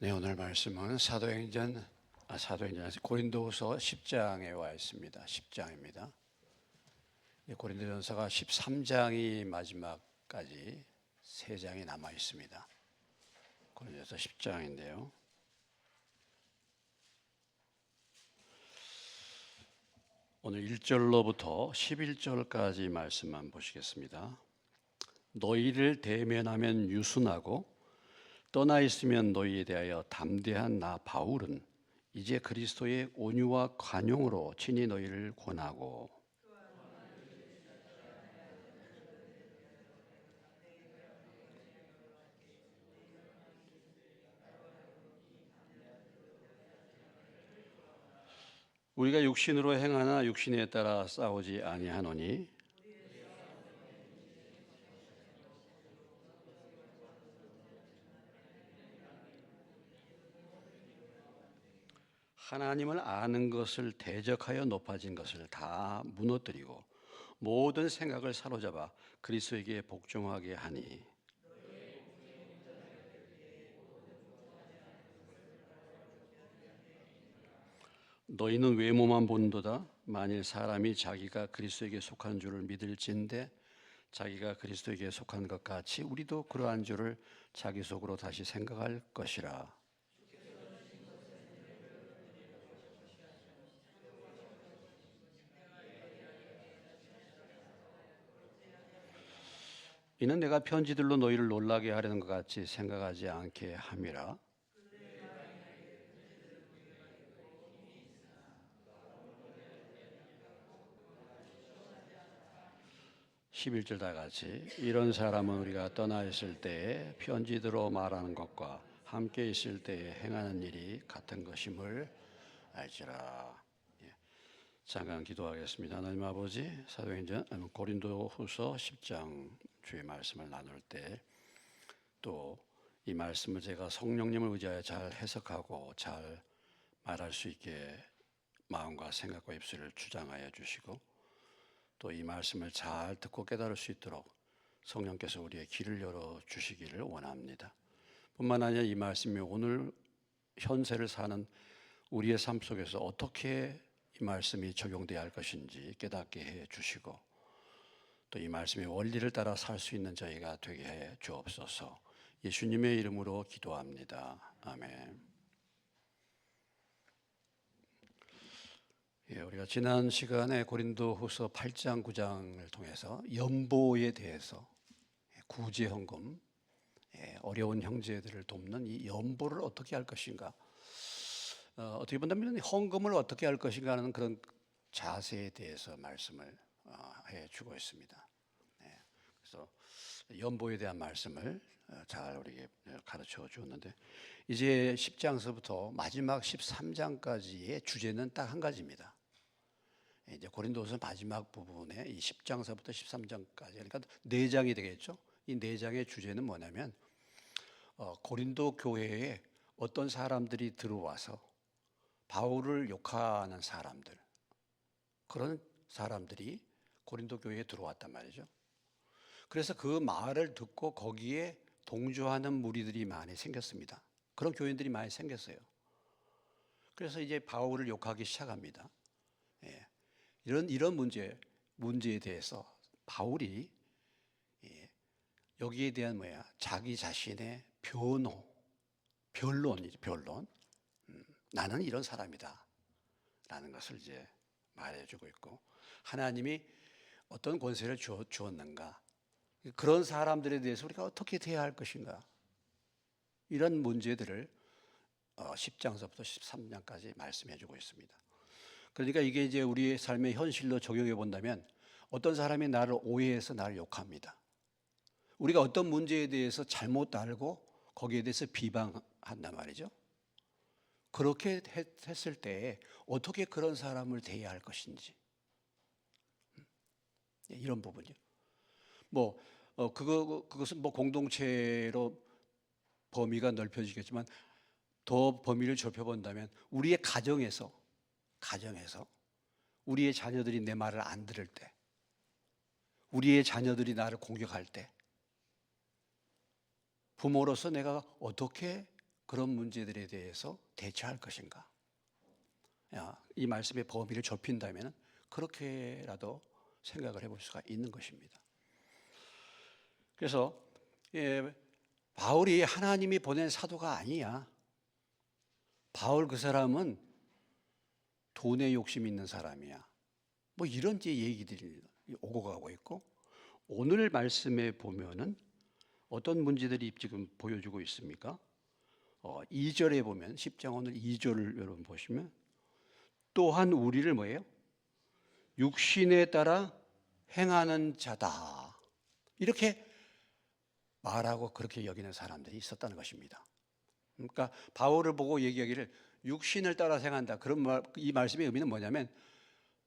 네, 오늘 말씀은 사도행전 고린도후서 10장에 와 있습니다. 10장입니다. 고린도전서가 13장이 마지막까지 3장이 남아 있습니다. 고린도전서 10장인데요. 오늘 1절로부터 11절까지 말씀만 보시겠습니다. 너희를 대면하면 유순하고 떠나 있으면 너희에 대하여 담대한 나 바울은 이제 그리스도의 온유와 관용으로 친히 너희를 권하고 우리가 육신으로 행하나 육신에 따라 싸우지 아니하노니 하나님을 아는 것을 대적하여 높아진 것을 다 무너뜨리고 모든 생각을 사로잡아 그리스도에게 복종하게 하니 너희는 외모만 본도다. 만일 사람이 자기가 그리스도에게 속한 줄을 믿을진대 자기가 그리스도에게 속한 것 같이 우리도 그러한 줄을 자기 속으로 다시 생각할 것이라. 이는 내가 편지들로 너희를 놀라게 하려는 것 같이 생각하지 않게 함이라. 11절 다 같이 이런 사람은 우리가 떠나 있을 때에 편지들로 말하는 것과 함께 있을 때에 행하는 일이 같은 것임을 알지라. 잠깐 기도하겠습니다. 하나님 아버지, 사도행전 고린도후서 10장 주의 말씀을 나눌 때 또 이 말씀을 제가 성령님을 의지하여 잘 해석하고 잘 말할 수 있게 마음과 생각과 입술을 주장하여 주시고 또 이 말씀을 잘 듣고 깨달을 수 있도록 성령께서 우리의 길을 열어 주시기를 원합니다. 뿐만 아니라 이 말씀이 오늘 현세를 사는 우리의 삶 속에서 어떻게 이 말씀이 적용되어야 할 것인지 깨닫게 해 주시고 또 이 말씀의 원리를 따라 살 수 있는 저희가 되게 해 주옵소서. 예수님의 이름으로 기도합니다. 아멘. 우리가 지난 시간에 고린도후서 8장 9장을 통해서 연보에 대해서 구제헌금, 어려운 형제들을 돕는 이 연보를 어떻게 할 것인가, 어떻게 본다면 헌금을 어떻게 할 것인가 하는 그런 자세에 대해서 말씀을 해주고 있습니다. 그래서 연보에 대한 말씀을 잘 우리에게 가르쳐 주었는데 이제 10장서부터 마지막 13장까지의 주제는 딱 한 가지입니다. 이제 고린도서 마지막 부분에 이 10장서부터 13장까지 그러니까 4장이 되겠죠. 이 4장의 주제는 뭐냐면 고린도 교회에 어떤 사람들이 들어와서 바울을 욕하는 사람들, 그런 사람들이 고린도 교회에 들어왔단 말이죠. 그래서 그 말을 듣고 거기에 동조하는 무리들이 많이 생겼습니다. 그런 교인들이 많이 생겼어요. 그래서 이제 바울을 욕하기 시작합니다. 이런 문제에 대해서 바울이 여기에 대한 자기 자신의 변론. 나는 이런 사람이다 라는 것을 이제 말해주고 있고 하나님이 어떤 권세를 주었는가, 그런 사람들에 대해서 우리가 어떻게 대해야 할 것인가, 이런 문제들을 10장서부터 13장까지 말씀해주고 있습니다. 그러니까 이게 이제 우리의 삶의 현실로 적용해 본다면 어떤 사람이 나를 오해해서 나를 욕합니다. 우리가 어떤 문제에 대해서 잘못 알고 거기에 대해서 비방한단 말이죠. 그렇게 했을 때 어떻게 그런 사람을 대해야 할 것인지, 이런 부분이요. 그것은 공동체로 범위가 넓혀지겠지만 더 범위를 좁혀본다면 우리의 가정에서 우리의 자녀들이 내 말을 안 들을 때, 우리의 자녀들이 나를 공격할 때 부모로서 내가 어떻게 그런 문제들에 대해서 대처할 것인가? 이 말씀의 범위를 좁힌다면 그렇게라도 생각을 해볼 수가 있는 것입니다. 그래서 바울이 하나님이 보낸 사도가 아니야. 바울 그 사람은 돈에 욕심 있는 사람이야. 뭐 이런 얘기들이 오고 가고 있고, 오늘 말씀에 보면은 어떤 문제들이 지금 보여주고 있습니까? 2절에 보면 10장 오늘 2절을 여러분 보시면 또한 우리를 뭐예요? 육신에 따라 행하는 자다. 이렇게 말하고 그렇게 여기는 사람들이 있었다는 것입니다. 그러니까 바울을 보고 얘기하기를 육신을 따라 행한다. 이 말씀의 의미는 뭐냐면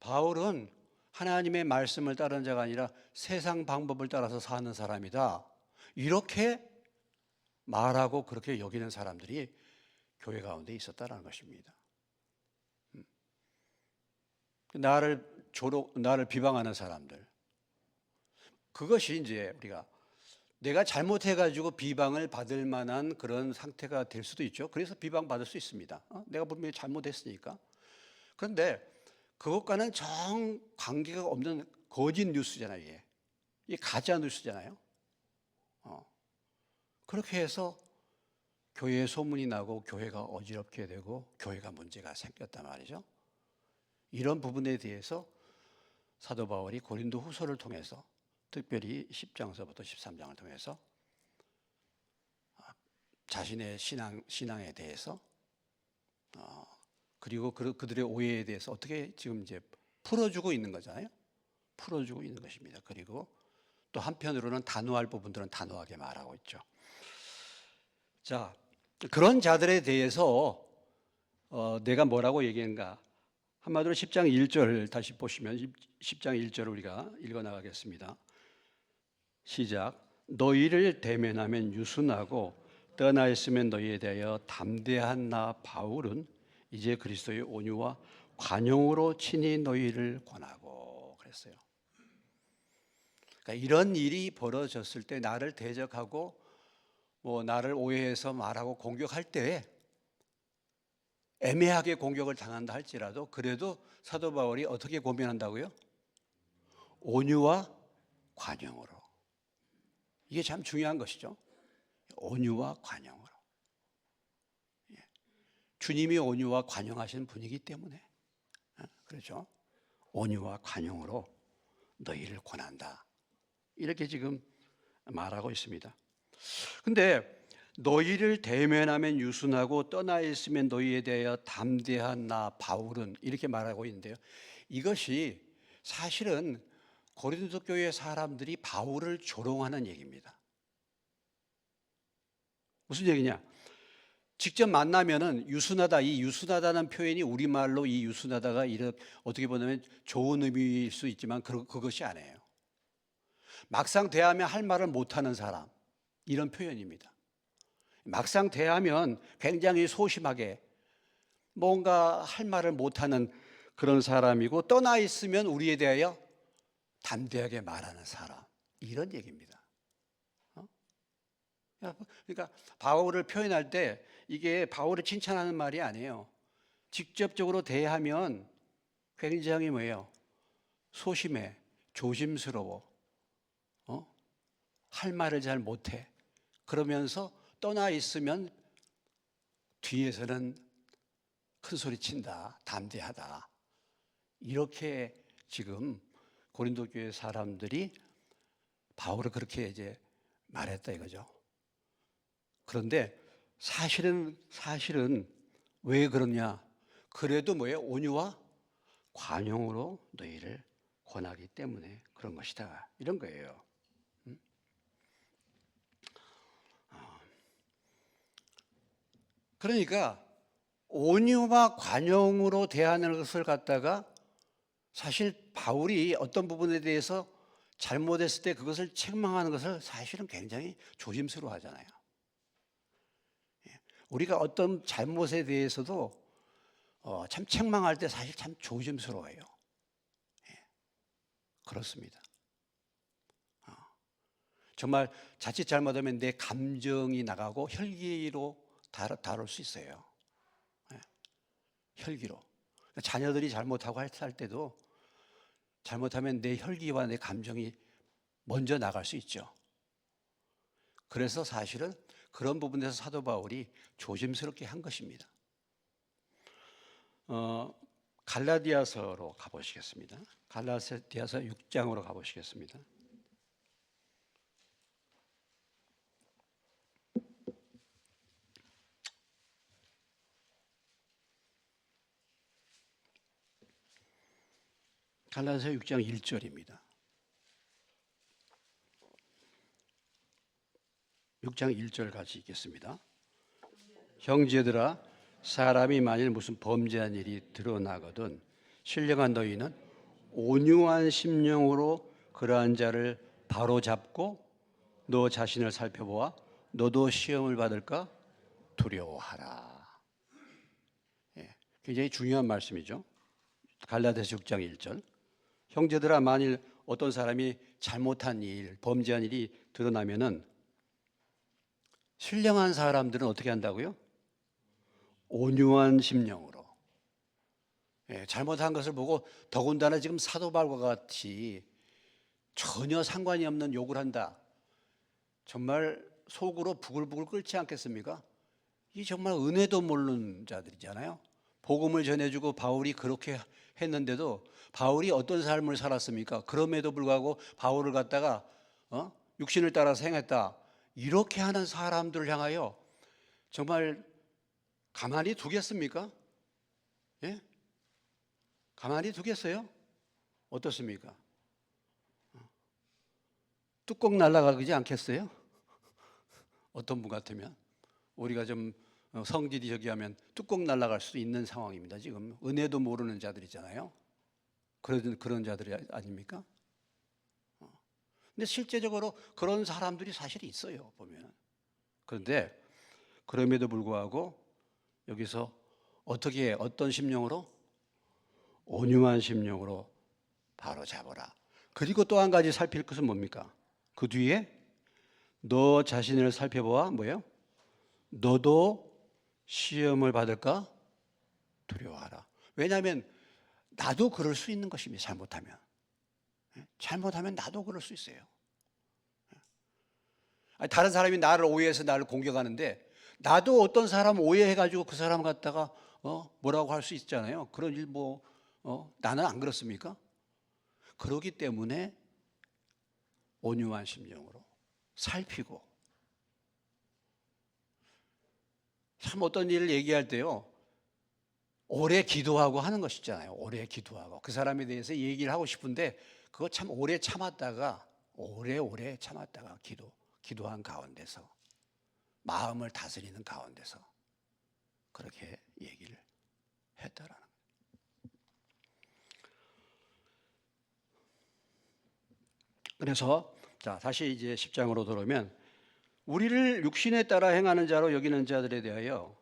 바울은 하나님의 말씀을 따르는 자가 아니라 세상 방법을 따라서 사는 사람이다. 이렇게 말하고 그렇게 여기는 사람들이 교회 가운데 있었다는 것입니다. 나를 비방하는 사람들. 그것이 이제 우리가 내가 잘못해가지고 비방을 받을 만한 그런 상태가 될 수도 있죠. 그래서 비방받을 수 있습니다. 내가 분명히 잘못했으니까. 그런데 그것과는 정 관계가 없는 거짓 뉴스잖아요. 이게 가짜 뉴스잖아요. 그렇게 해서 교회에 소문이 나고 교회가 어지럽게 되고 교회가 문제가 생겼단 말이죠. 이런 부분에 대해서 사도 바울이 고린도 후서를 통해서 특별히 10장서부터 13장을 통해서 자신의 신앙에 대해서 그리고 그들의 오해에 대해서 어떻게 지금 이제 풀어주고 있는 거잖아요. 풀어주고 있는 것입니다. 그리고 또 한편으로는 단호할 부분들은 단호하게 말하고 있죠. 자, 그런 자들에 대해서 내가 뭐라고 얘기했는가? 한마디로 10장 1절 다시 보시면 10장 1절을 우리가 읽어나가겠습니다. 시작. 너희를 대면하면 유순하고 떠나 있으면 너희에 대하여 담대한 나 바울은 이제 그리스도의 온유와 관용으로 친히 너희를 권하고 그랬어요. 그러니까 이런 일이 벌어졌을 때 나를 대적하고 나를 오해해서 말하고 공격할 때 애매하게 공격을 당한다 할지라도 그래도 사도 바울이 어떻게 고민한다고요? 온유와 관용으로. 이게 참 중요한 것이죠. 온유와 관용으로. 주님이 온유와 관용하시는 분이기 때문에 그렇죠. 온유와 관용으로 너희를 권한다. 이렇게 지금 말하고 있습니다. 근데 너희를 대면하면 유순하고 떠나 있으면 너희에 대하여 담대한 나 바울은 이렇게 말하고 있는데요. 이것이 사실은 고린도 교회 사람들이 바울을 조롱하는 얘기입니다. 무슨 얘기냐? 직접 만나면은 유순하다, 이 유순하다는 표현이 우리말로 이 유순하다가 어떻게 보면 좋은 의미일 수 있지만 그것이 아니에요. 막상 대하면 할 말을 못하는 사람, 이런 표현입니다. 막상 대하면 굉장히 소심하게 뭔가 할 말을 못하는 그런 사람이고 떠나 있으면 우리에 대하여 담대하게 말하는 사람, 이런 얘기입니다. 그러니까 바울을 표현할 때 이게 바울을 칭찬하는 말이 아니에요. 직접적으로 대하면 굉장히 뭐예요? 소심해, 조심스러워, 할 말을 잘 못해. 그러면서 떠나 있으면 뒤에서는 큰 소리 친다, 담대하다. 이렇게 지금 고린도 교회 사람들이 바울을 그렇게 이제 말했다 이거죠. 그런데 사실은 왜 그러냐? 그래도 뭐예요? 온유와 관용으로 너희를 권하기 때문에 그런 것이다. 이런 거예요. 그러니까 온유와 관용으로 대하는 것을 갖다가 사실 바울이 어떤 부분에 대해서 잘못했을 때 그것을 책망하는 것을 사실은 굉장히 조심스러워 하잖아요. 우리가 어떤 잘못에 대해서도 참 책망할 때 사실 참 조심스러워해요. 그렇습니다. 정말 자칫 잘못하면 내 감정이 나가고 혈기로 다룰 수 있어요. 예, 혈기로. 자녀들이 잘못하고 할 때도 잘못하면 내 혈기와 내 감정이 먼저 나갈 수 있죠. 그래서 사실은 그런 부분에서 사도 바울이 조심스럽게 한 것입니다. 갈라디아서로 가보시겠습니다. 갈라디아서 6장으로 가보시겠습니다. 갈라디아서 6장 1절입니다. 6장 1절 같이 읽겠습니다. 형제들아, 사람이 만일 무슨 범죄한 일이 드러나거든 신령한 너희는 온유한 심령으로 그러한 자를 바로잡고 너 자신을 살펴보아 너도 시험을 받을까 두려워하라. 예, 굉장히 중요한 말씀이죠. 갈라디아서 6장 1절. 형제들아, 만일 어떤 사람이 잘못한 일, 범죄한 일이 드러나면은 신령한 사람들은 어떻게 한다고요? 온유한 심령으로. 예, 잘못한 것을 보고 더군다나 지금 사도 바울과 같이 전혀 상관이 없는 욕을 한다. 정말 속으로 부글부글 끓지 않겠습니까? 이 정말 은혜도 모르는 자들이잖아요. 복음을 전해주고 바울이 그렇게 했는데도 바울이 어떤 삶을 살았습니까? 그럼에도 불구하고 바울을 갖다가 육신을 따라서 행했다. 이렇게 하는 사람들을 향하여 정말 가만히 두겠습니까? 예? 가만히 두겠어요? 어떻습니까? 뚜껑 날아가지 않겠어요? 어떤 분 같으면 우리가 좀 성질이 저기 하면 뚜껑 날아갈 수 있는 상황입니다. 지금 은혜도 모르는 자들이잖아요. 그런 자들이 아닙니까? 근데 실제적으로 그런 사람들이 사실 있어요, 보면. 그런데 그럼에도 불구하고 여기서 어떻게 어떤 심령으로? 온유한 심령으로 바로 잡아라. 그리고 또 한 가지 살필 것은 뭡니까? 그 뒤에 너 자신을 살펴보아 뭐예요? 너도 시험을 받을까 두려워하라. 왜냐하면 나도 그럴 수 있는 것입니다. 잘못하면 나도 그럴 수 있어요. 다른 사람이 나를 오해해서 나를 공격하는데 나도 어떤 사람 오해해가지고 그 사람 갖다가 뭐라고 할 수 있잖아요. 그런 일 나는 안 그렇습니까? 그러기 때문에 온유한 심령으로 살피고 참 어떤 일을 얘기할 때요. 오래 기도하고 하는 것이잖아요. 오래 기도하고 그 사람에 대해서 얘기를 하고 싶은데 그거 참 오래 참았다가 기도한 가운데서 마음을 다스리는 가운데서 그렇게 얘기를 했다라는 거예요. 그래서 자, 다시 이제 10장으로 돌아오면 우리를 육신에 따라 행하는 자로 여기는 자들에 대하여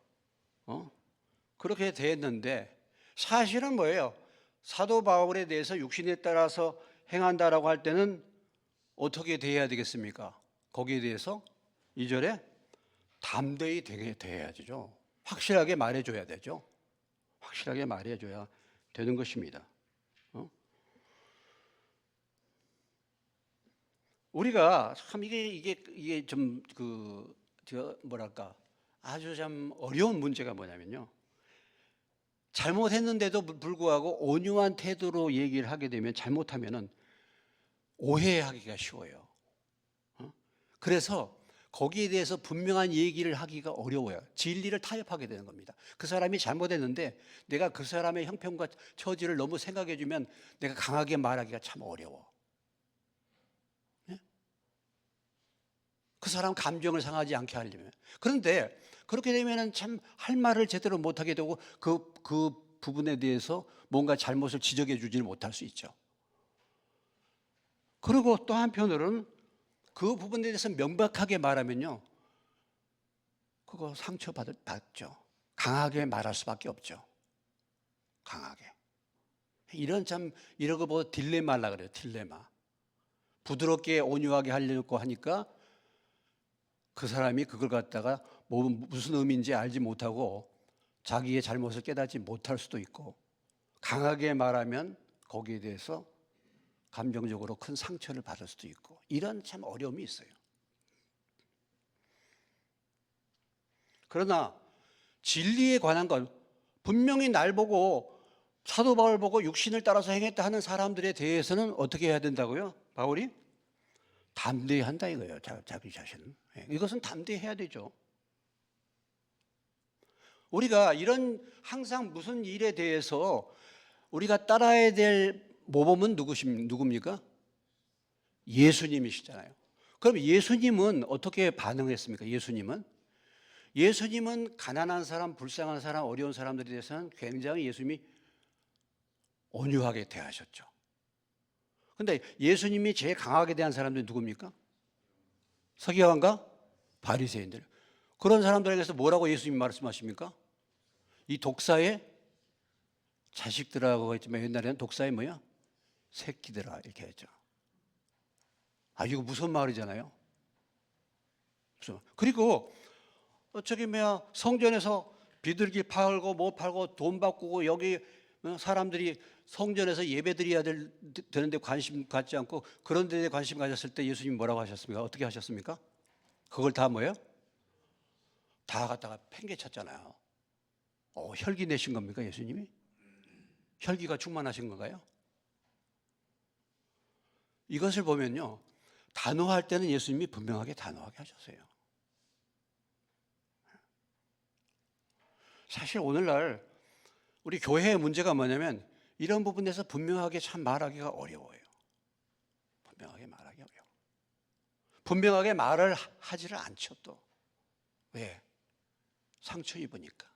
그렇게 대했는데 사실은 뭐예요? 사도 바울에 대해서 육신에 따라서 행한다라고 할 때는 어떻게 대해야 되겠습니까? 거기에 대해서 2절에 담대히 대해야죠. 확실하게 말해줘야 되죠. 확실하게 말해줘야 되는 것입니다. 우리가 참 이게 좀 뭐랄까 아주 참 어려운 문제가 뭐냐면요. 잘못했는데도 불구하고 온유한 태도로 얘기를 하게 되면 잘못하면은 오해하기가 쉬워요. 그래서 거기에 대해서 분명한 얘기를 하기가 어려워요. 진리를 타협하게 되는 겁니다. 그 사람이 잘못했는데 내가 그 사람의 형편과 처지를 너무 생각해 주면 내가 강하게 말하기가 참 어려워. 그 사람 감정을 상하지 않게 하려면. 그런데 그렇게 되면 참 할 말을 제대로 못하게 되고 그 부분에 대해서 뭔가 잘못을 지적해 주지를 못할 수 있죠. 그리고 또 한편으로는 그 부분에 대해서 명백하게 말하면요. 그거 상처받죠. 강하게 말할 수밖에 없죠. 강하게. 이런 거 보고 딜레마라 그래요. 딜레마. 부드럽게 온유하게 하려고 하니까 그 사람이 그걸 갖다가 무슨 의미인지 알지 못하고 자기의 잘못을 깨닫지 못할 수도 있고, 강하게 말하면 거기에 대해서 감정적으로 큰 상처를 받을 수도 있고, 이런 참 어려움이 있어요. 그러나 진리에 관한 것, 분명히 날 보고 사도 바울 보고 육신을 따라서 행했다 하는 사람들에 대해서는 어떻게 해야 된다고요? 바울이 담대히 한다 이거예요. 자기 자신은. 이것은 담대히 해야 되죠. 우리가 이런 항상 무슨 일에 대해서 우리가 따라야 될 모범은 누굽니까? 예수님이시잖아요. 그럼 예수님은 어떻게 반응했습니까? 예수님은 가난한 사람, 불쌍한 사람, 어려운 사람들에 대해서는 굉장히 예수님이 온유하게 대하셨죠. 그런데 예수님이 제일 강하게 대한 사람들이 누굽니까? 서기관과 바리새인들. 그런 사람들에게서 뭐라고 예수님이 말씀하십니까? 이 독사의 자식들하고 했지만 옛날에는 독사의 뭐야? 새끼들아 이렇게 했죠. 아, 이거 무슨 말이잖아요. 그리고 성전에서 비둘기 팔고 뭐 팔고 돈 바꾸고 여기 사람들이 성전에서 예배 드려야 되는데 관심 갖지 않고 그런 데에 관심 가졌을 때 예수님이 뭐라고 하셨습니까? 어떻게 하셨습니까? 그걸 다 뭐예요? 다 갖다가 팽개쳤잖아요. 혈기 내신 겁니까, 예수님이? 혈기가 충만하신 건가요? 이것을 보면요, 단호할 때는 예수님이 분명하게 단호하게 하셨어요. 사실 오늘날 우리 교회의 문제가 뭐냐면 이런 부분에서 분명하게 참 말하기가 어려워요. 분명하게 말하기 어려워. 분명하게 말을 하지를 않죠 또. 왜? 상처 입으니까.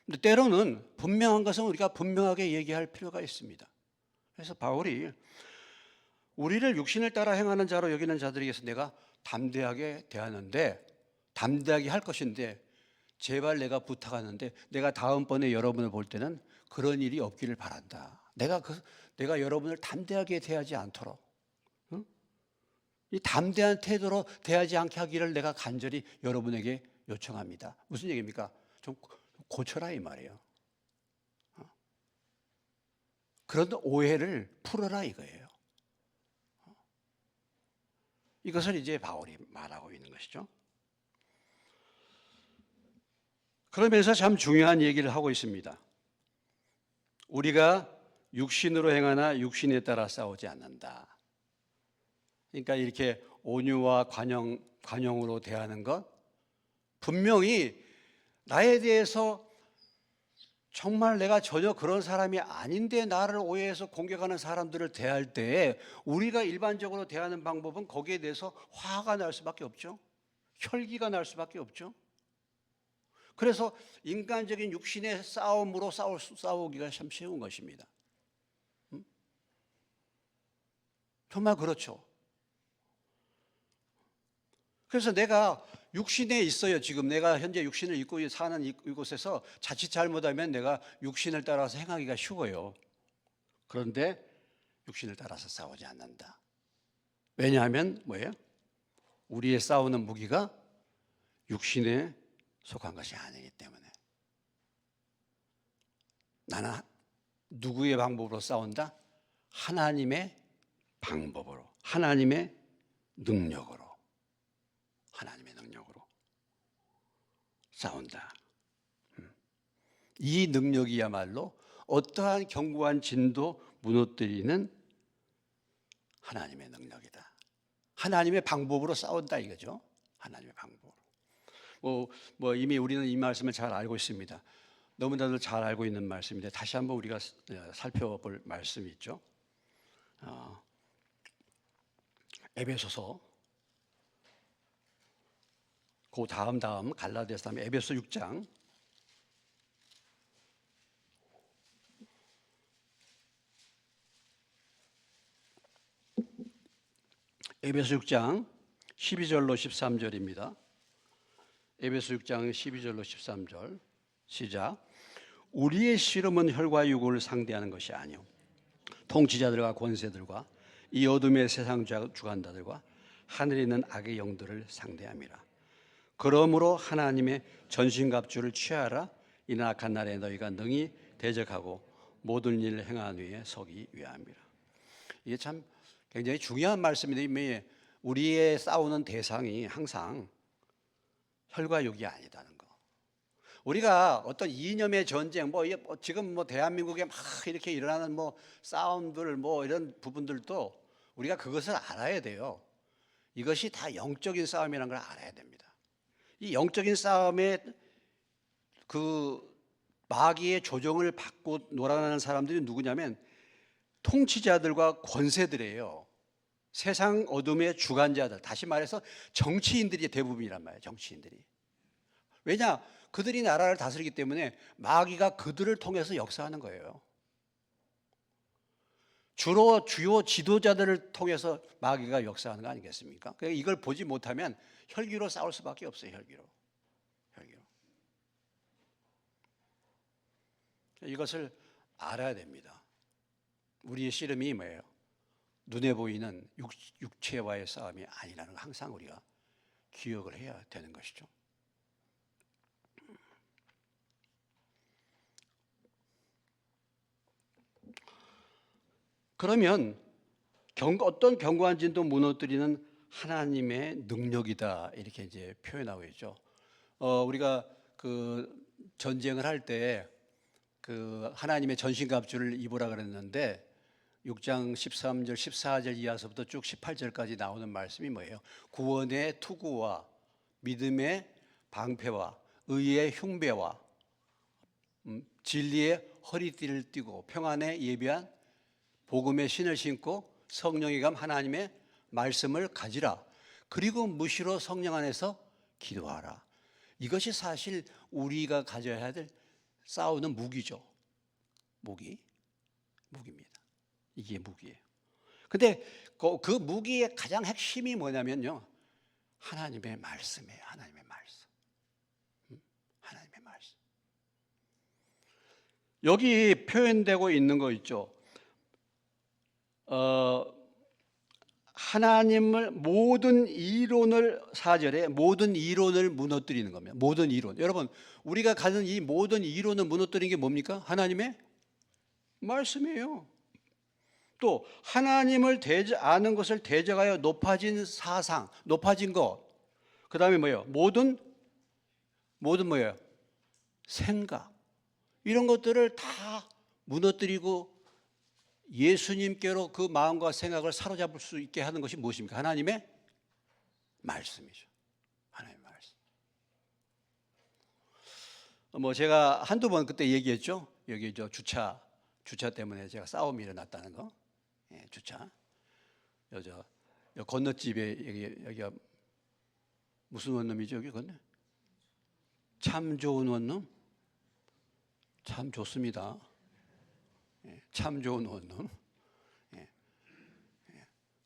근데 때로는 분명한 것은 우리가 분명하게 얘기할 필요가 있습니다. 그래서 바울이 우리를 육신을 따라 행하는 자로 여기는 자들에게서 내가 담대하게 대하는데, 담대하게 할 것인데 제발 내가 부탁하는데 내가 다음번에 여러분을 볼 때는 그런 일이 없기를 바란다. 내가 여러분을 담대하게 대하지 않도록, 이 담대한 태도로 대하지 않게 하기를 내가 간절히 여러분에게 요청합니다. 무슨 얘기입니까? 좀 고쳐라 이 말이에요. 그런 오해를 풀어라 이거예요. 이것을 이제 바울이 말하고 있는 것이죠. 그러면서 참 중요한 얘기를 하고 있습니다. 우리가 육신으로 행하나 육신에 따라 싸우지 않는다. 그러니까 이렇게 온유와 관용으로 대하는 것, 분명히 나에 대해서 정말 내가 전혀 그런 사람이 아닌데 나를 오해해서 공격하는 사람들을 대할 때 우리가 일반적으로 대하는 방법은 거기에 대해서 화가 날 수밖에 없죠. 혈기가 날 수밖에 없죠. 그래서 인간적인 육신의 싸움으로 싸우기가 참 쉬운 것입니다. 정말 그렇죠. 그래서 내가 육신에 있어요. 지금 내가 현재 육신을 입고 사는 이곳에서 자칫 잘못하면 내가 육신을 따라서 행하기가 쉬워요. 그런데 육신을 따라서 싸우지 않는다. 왜냐하면 뭐예요? 우리의 싸우는 무기가 육신에 속한 것이 아니기 때문에. 나는 누구의 방법으로 싸운다? 하나님의 방법으로, 하나님의 능력으로 싸운다. 이 능력이야말로 어떠한 견고한 진도 무너뜨리는 하나님의 능력이다. 하나님의 방법으로 싸운다 이거죠. 하나님의 방법으로. 이미 우리는 이 말씀을 잘 알고 있습니다. 너무나도 잘 알고 있는 말씀인데 다시 한번 우리가 살펴볼 말씀이 있죠. 에베소서, 그 다음 갈라디아서 다음 에베소 6장. 에베소 6장 12절로 13절입니다. 에베소 6장 12절로 13절 시작. 우리의 씨름은 혈과 육을 상대하는 것이 아니요 통치자들과 권세들과 이 어둠의 세상 주관자들과 하늘에 있는 악의 영들을 상대함이라. 그러므로 하나님의 전신갑주를 취하라. 이는 악한 날에 너희가 능히 대적하고 모든 일을 행한 위에 서기 위함이라. 이게 참 굉장히 중요한 말씀인데, 우리의 싸우는 대상이 항상 혈과 육이 아니다는 거. 우리가 어떤 이념의 전쟁, 지금 대한민국에 막 이렇게 일어나는 싸움들, 이런 부분들도 우리가 그것을 알아야 돼요. 이것이 다 영적인 싸움이라는 걸 알아야 됩니다. 이 영적인 싸움에 그 마귀의 조종을 받고 놀아나는 사람들이 누구냐면 통치자들과 권세들이에요. 세상 어둠의 주관자들, 다시 말해서 정치인들이 대부분이란 말이에요. 정치인들이. 왜냐? 그들이 나라를 다스리기 때문에 마귀가 그들을 통해서 역사하는 거예요. 주로 주요 지도자들을 통해서 마귀가 역사하는 거 아니겠습니까? 그러니까 이걸 보지 못하면 혈기로 싸울 수밖에 없어요. 혈기로. 이것을 알아야 됩니다. 우리의 씨름이 뭐예요? 눈에 보이는 육체와의 싸움이 아니라는 거 항상 우리가 기억을 해야 되는 것이죠. 그러면 어떤 견고한 진도 무너뜨리는 하나님의 능력이다, 이렇게 이제 표현하고 있죠. 우리가 그 전쟁을 할 때 그 하나님의 전신갑주를 입으라 그랬는데 6장 13절 14절 이하서부터 쭉 18절까지 나오는 말씀이 뭐예요? 구원의 투구와 믿음의 방패와 의의 흉배와 진리의 허리띠를 띠고 평안에 예비한 복음의 신을 신고 성령이 감 하나님의 말씀을 가지라. 그리고 무시로 성령 안에서 기도하라. 이것이 사실 우리가 가져야 될 싸우는 무기죠. 무기입니다. 이게 무기예요. 근데 그 무기의 가장 핵심이 뭐냐면요, 하나님의 말씀이에요. 하나님의 말씀. 하나님의 말씀. 여기 표현되고 있는 거 있죠. 하나님을 모든 이론을 4절에 모든 이론을 무너뜨리는 겁니다. 모든 이론. 여러분, 우리가 가진 이 모든 이론을 무너뜨리는 게 뭡니까? 하나님의 말씀이에요. 또 하나님을 아는 것을 대적하여 높아진 사상, 높아진 것. 그다음에 뭐예요? 모든 뭐예요? 생각. 이런 것들을 다 무너뜨리고 예수님께로 그 마음과 생각을 사로잡을 수 있게 하는 것이 무엇입니까? 하나님의 말씀이죠. 하나님의 말씀. 제가 한두 번 그때 얘기했죠. 여기 주차 때문에 제가 싸움이 일어났다는 거. 예, 주차. 여기 건너집에 여기가 무슨 원룸이죠? 여기 건너? 참 좋은 원룸? 참 좋습니다. 참 좋은 원룸.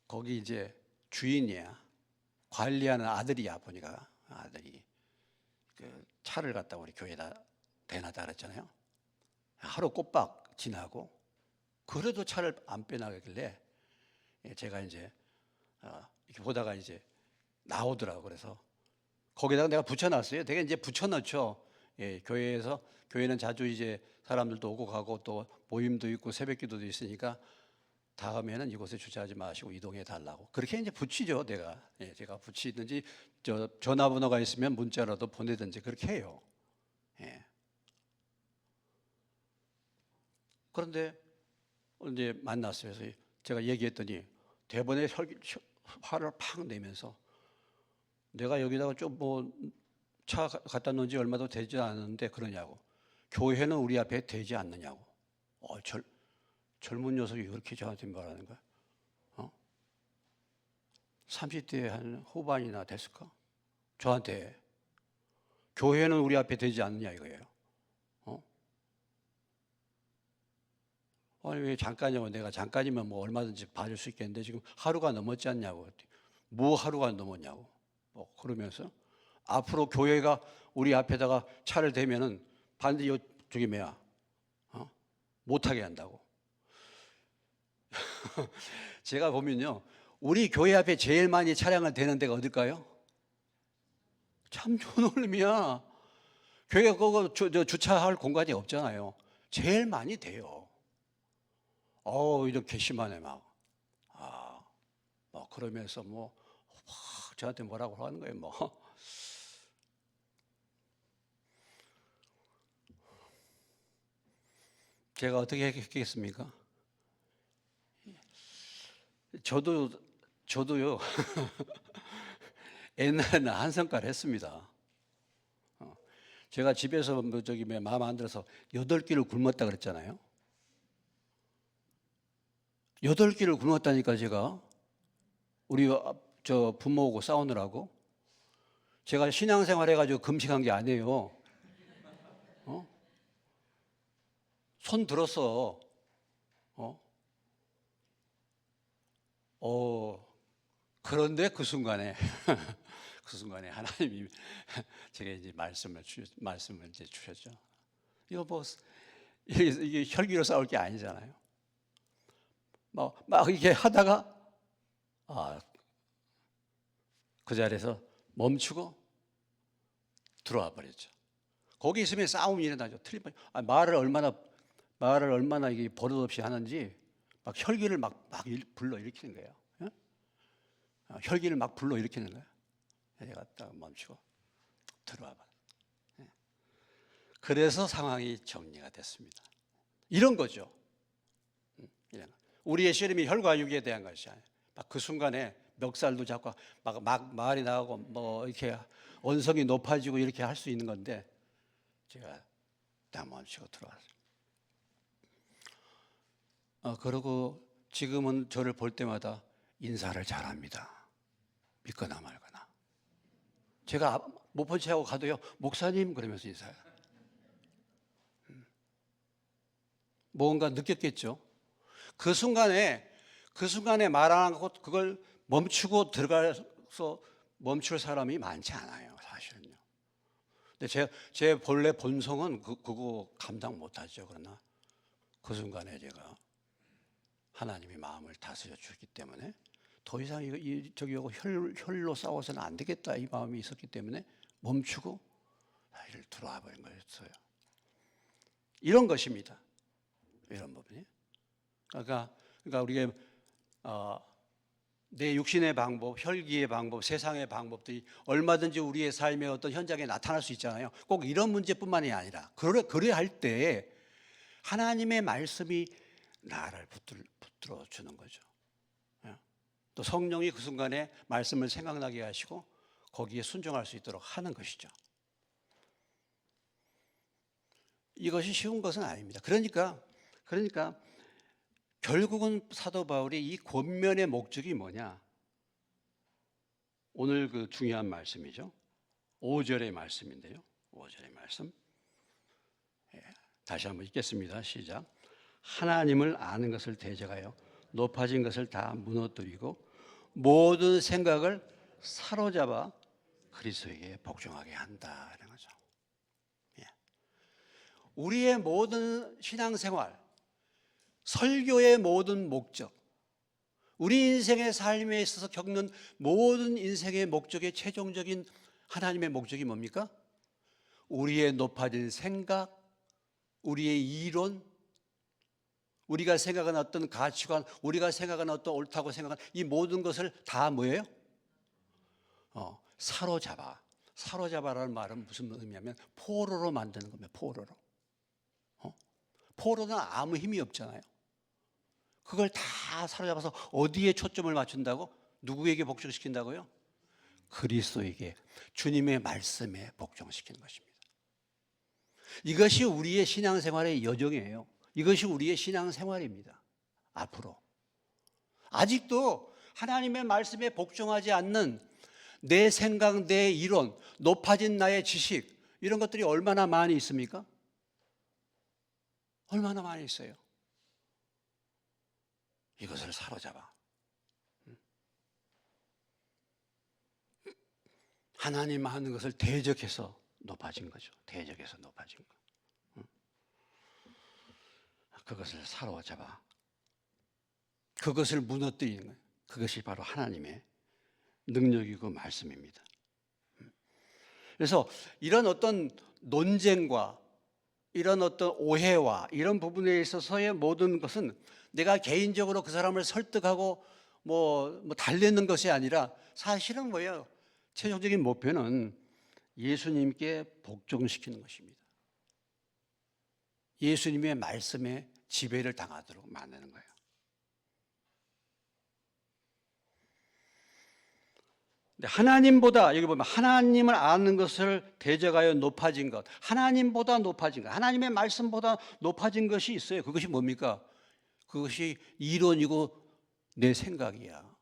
거기 이제 주인이야. 관리하는 아들이야. 보니까 아들이 그 차를 갖다 우리 교회에다 대놔다 그랬잖아요. 하루 꼬박 지나고 그래도 차를 안 빼나가길래 제가 이제 이렇게 보다가 이제 나오더라고. 그래서 거기다가 내가 붙여놨어요. 내가 이제 붙여놓죠. 교회는 자주 이제 사람들도 오고 가고 또 모임도 있고 새벽기도도 있으니까 다음에는 이곳에 주차하지 마시고 이동해 달라고. 그렇게 이제 붙이죠. 제가 붙이든지 전화번호가 있으면 문자라도 보내든지 그렇게 해요. 그런데 이제 만났어요. 그래서 제가 얘기했더니 대번에 화를 팍 내면서 내가 여기다가 좀 차 갖다 놓은 지 얼마도 되지 않았는데 그러냐고. 교회는 우리 앞에 되지 않느냐고. 젊은 녀석이 그렇게 저한테 말하는 거야. 30대 한 후반이나 됐을까? 저한테 교회는 우리 앞에 되지 않느냐 이거예요. 아니 왜 잠깐이면 내가 잠깐이면 얼마든지 봐줄 수 있겠는데 지금 하루가 넘었지 않냐고. 뭐 하루가 넘었냐고. 그러면서 앞으로 교회가 우리 앞에다가 차를 대면은 반드시 저기 못하게 한다고. 제가 보면요, 우리 교회 앞에 제일 많이 차량을 대는 데가 어딜까요? 참 좋은 놈이야. 교회 그거 주차할 공간이 없잖아요. 제일 많이 돼요. 이런 괘씸하네 막. 그러면서 뭐 저한테 뭐라고 하는 거예요, 뭐. 제가 어떻게 했겠습니까? 저도요. 옛날에는 한성가를 했습니다. 제가 집에서 마음 안 들어서 8끼를 굶었다 그랬잖아요. 8끼를 굶었다니까 제가. 우리 저 부모하고 싸우느라고. 제가 신앙생활 해가지고 금식한 게 아니에요. 손 들었어. 그런데 그 순간에 하나님이 제가 이제 말씀을 이제 주셨죠. 이거 뭐 이게 혈기로 싸울 게 아니잖아요. 막 이렇게 하다가 그 자리에서 멈추고 들어와 버렸죠. 거기 있으면 싸움이 일어나죠. 말을 얼마나 이게 버릇없이 하는지 막 혈기를 막 불러 일으키는 거예요. 혈기를 막 불러 일으키는 거예요. 제가 딱 멈추고 들어와 봐. 그래서 상황이 정리가 됐습니다. 이런 거죠. 우리의 씨름이 혈과 육에 대한 것이 아니에요. 막 그 순간에 멱살도 잡고 막 말이 나오고 뭐 이렇게 언성이 높아지고 이렇게 할 수 있는 건데 제가 딱 멈추고 들어왔어요. 그리고 지금은 저를 볼 때마다 인사를 잘합니다. 믿거나 말거나. 제가 못 본 채하고 가도요, 목사님 그러면서 인사해요. 뭔가 느꼈겠죠. 그 순간에 말하는 것 그걸 멈추고 들어가서 멈출 사람이 많지 않아요, 사실은요. 근데 제 본래 본성은 그거 감당 못하죠. 그러나 그 순간에 제가 하나님이 마음을 다스려 주기 때문에 더 이상 저기하고 혈로 싸워서는 안 되겠다 이 마음이 있었기 때문에 멈추고 이를 들어와 버린 거였어요. 이런 것입니다. 이런 부분이. 그러니까 우리가 내 육신의 방법, 혈기의 방법, 세상의 방법들이 얼마든지 우리의 삶의 어떤 현장에 나타날 수 있잖아요. 꼭 이런 문제뿐만이 아니라 그래 할 때 하나님의 말씀이 나를 붙들어 주는 거죠. 또 성령이 그 순간에 말씀을 생각나게 하시고 거기에 순종할 수 있도록 하는 것이죠. 이것이 쉬운 것은 아닙니다. 그러니까 결국은 사도 바울이 이 권면의 목적이 뭐냐? 오늘 그 중요한 말씀이죠. 5절의 말씀인데요. 5절의 말씀. 다시 한번 읽겠습니다. 시작. 하나님을 아는 것을 대적하여 높아진 것을 다 무너뜨리고 모든 생각을 사로잡아 그리스도에게 복종하게 한다는 거죠. 우리의 모든 신앙생활, 설교의 모든 목적, 우리 인생의 삶에 있어서 겪는 모든 인생의 목적의 최종적인 하나님의 목적이 뭡니까? 우리의 높아진 생각, 우리의 이론, 우리가 생각하는 어떤 가치관, 우리가 생각하는 어떤 옳다고 생각하는 이 모든 것을 다 뭐예요? 사로잡아라는 말은 무슨 의미냐면 포로로 만드는 겁니다. 포로로. 포로는 아무 힘이 없잖아요. 그걸 다 사로잡아서 어디에 초점을 맞춘다고? 누구에게 복종시킨다고요? 그리스도에게, 주님의 말씀에 복종시키는 것입니다. 이것이 우리의 신앙생활의 여정이에요. 이것이 우리의 신앙생활입니다. 앞으로. 아직도 하나님의 말씀에 복종하지 않는 내 생각, 내 이론, 높아진 나의 지식 이런 것들이 얼마나 많이 있습니까? 얼마나 많이 있어요. 이것을 사로잡아. 하나님 하는 것을 대적해서 높아진 거죠. 대적해서 높아진 거. 그것을 사로잡아 그것을 무너뜨리는 거예요. 그것이 바로 하나님의 능력이고 말씀입니다. 그래서 이런 어떤 논쟁과 이런 어떤 오해와 이런 부분에 있어서의 모든 것은 내가 개인적으로 그 사람을 설득하고 달래는 것이 아니라 사실은 뭐예요? 최종적인 목표는 예수님께 복종시키는 것입니다. 예수님의 말씀에 지배를 당하도록 만드는 거예요. 하나님보다, 여기 보면 하나님을 아는 것을 대적하여 높아진 것, 하나님보다 높아진 것, 하나님의 말씀보다 높아진 것이 있어요. 그것이 뭡니까? 그것이 이론이고 내 생각이야.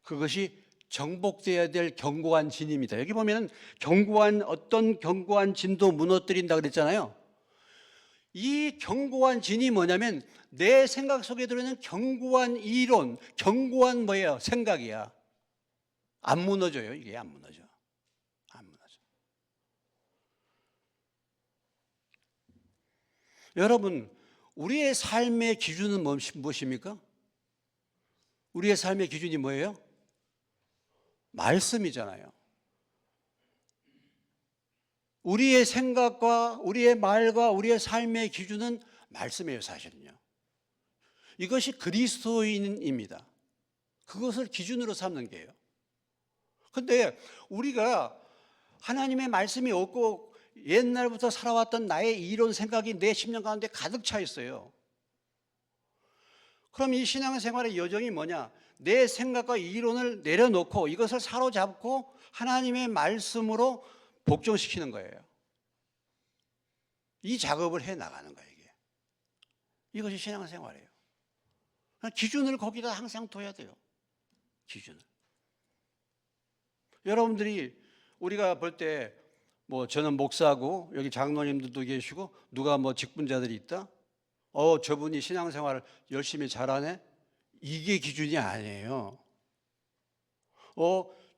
그것이 정복되어야 될 견고한 진입니다. 여기 보면 어떤 견고한 진도 무너뜨린다 그랬잖아요. 이 견고한 진이 뭐냐면 내 생각 속에 들어있는 견고한 이론, 견고한 뭐예요? 생각이야. 안 무너져요. 이게 안 무너져. 안 무너져. 여러분, 우리의 삶의 기준은 무엇입니까? 우리의 삶의 기준이 뭐예요? 말씀이잖아요. 우리의 생각과 우리의 말과 우리의 삶의 기준은 말씀이에요, 사실은요. 이것이 그리스도인입니다. 그것을 기준으로 삼는 게요. 그런데 우리가 하나님의 말씀이 없고 옛날부터 살아왔던 나의 이론 생각이 내 심령 가운데 가득 차 있어요. 그럼 이 신앙생활의 여정이 뭐냐? 내 생각과 이론을 내려놓고 이것을 사로잡고 하나님의 말씀으로 복종시키는 거예요. 이 작업을 해 나가는 거예요, 이게. 이것이 신앙생활이에요. 기준을 거기다 항상 둬야 돼요. 기준을. 여러분들이 우리가 볼 때 저는 목사고 여기 장로님들도 계시고 누가 직분자들이 있다? 저분이 신앙생활을 열심히 잘하네? 이게 기준이 아니에요.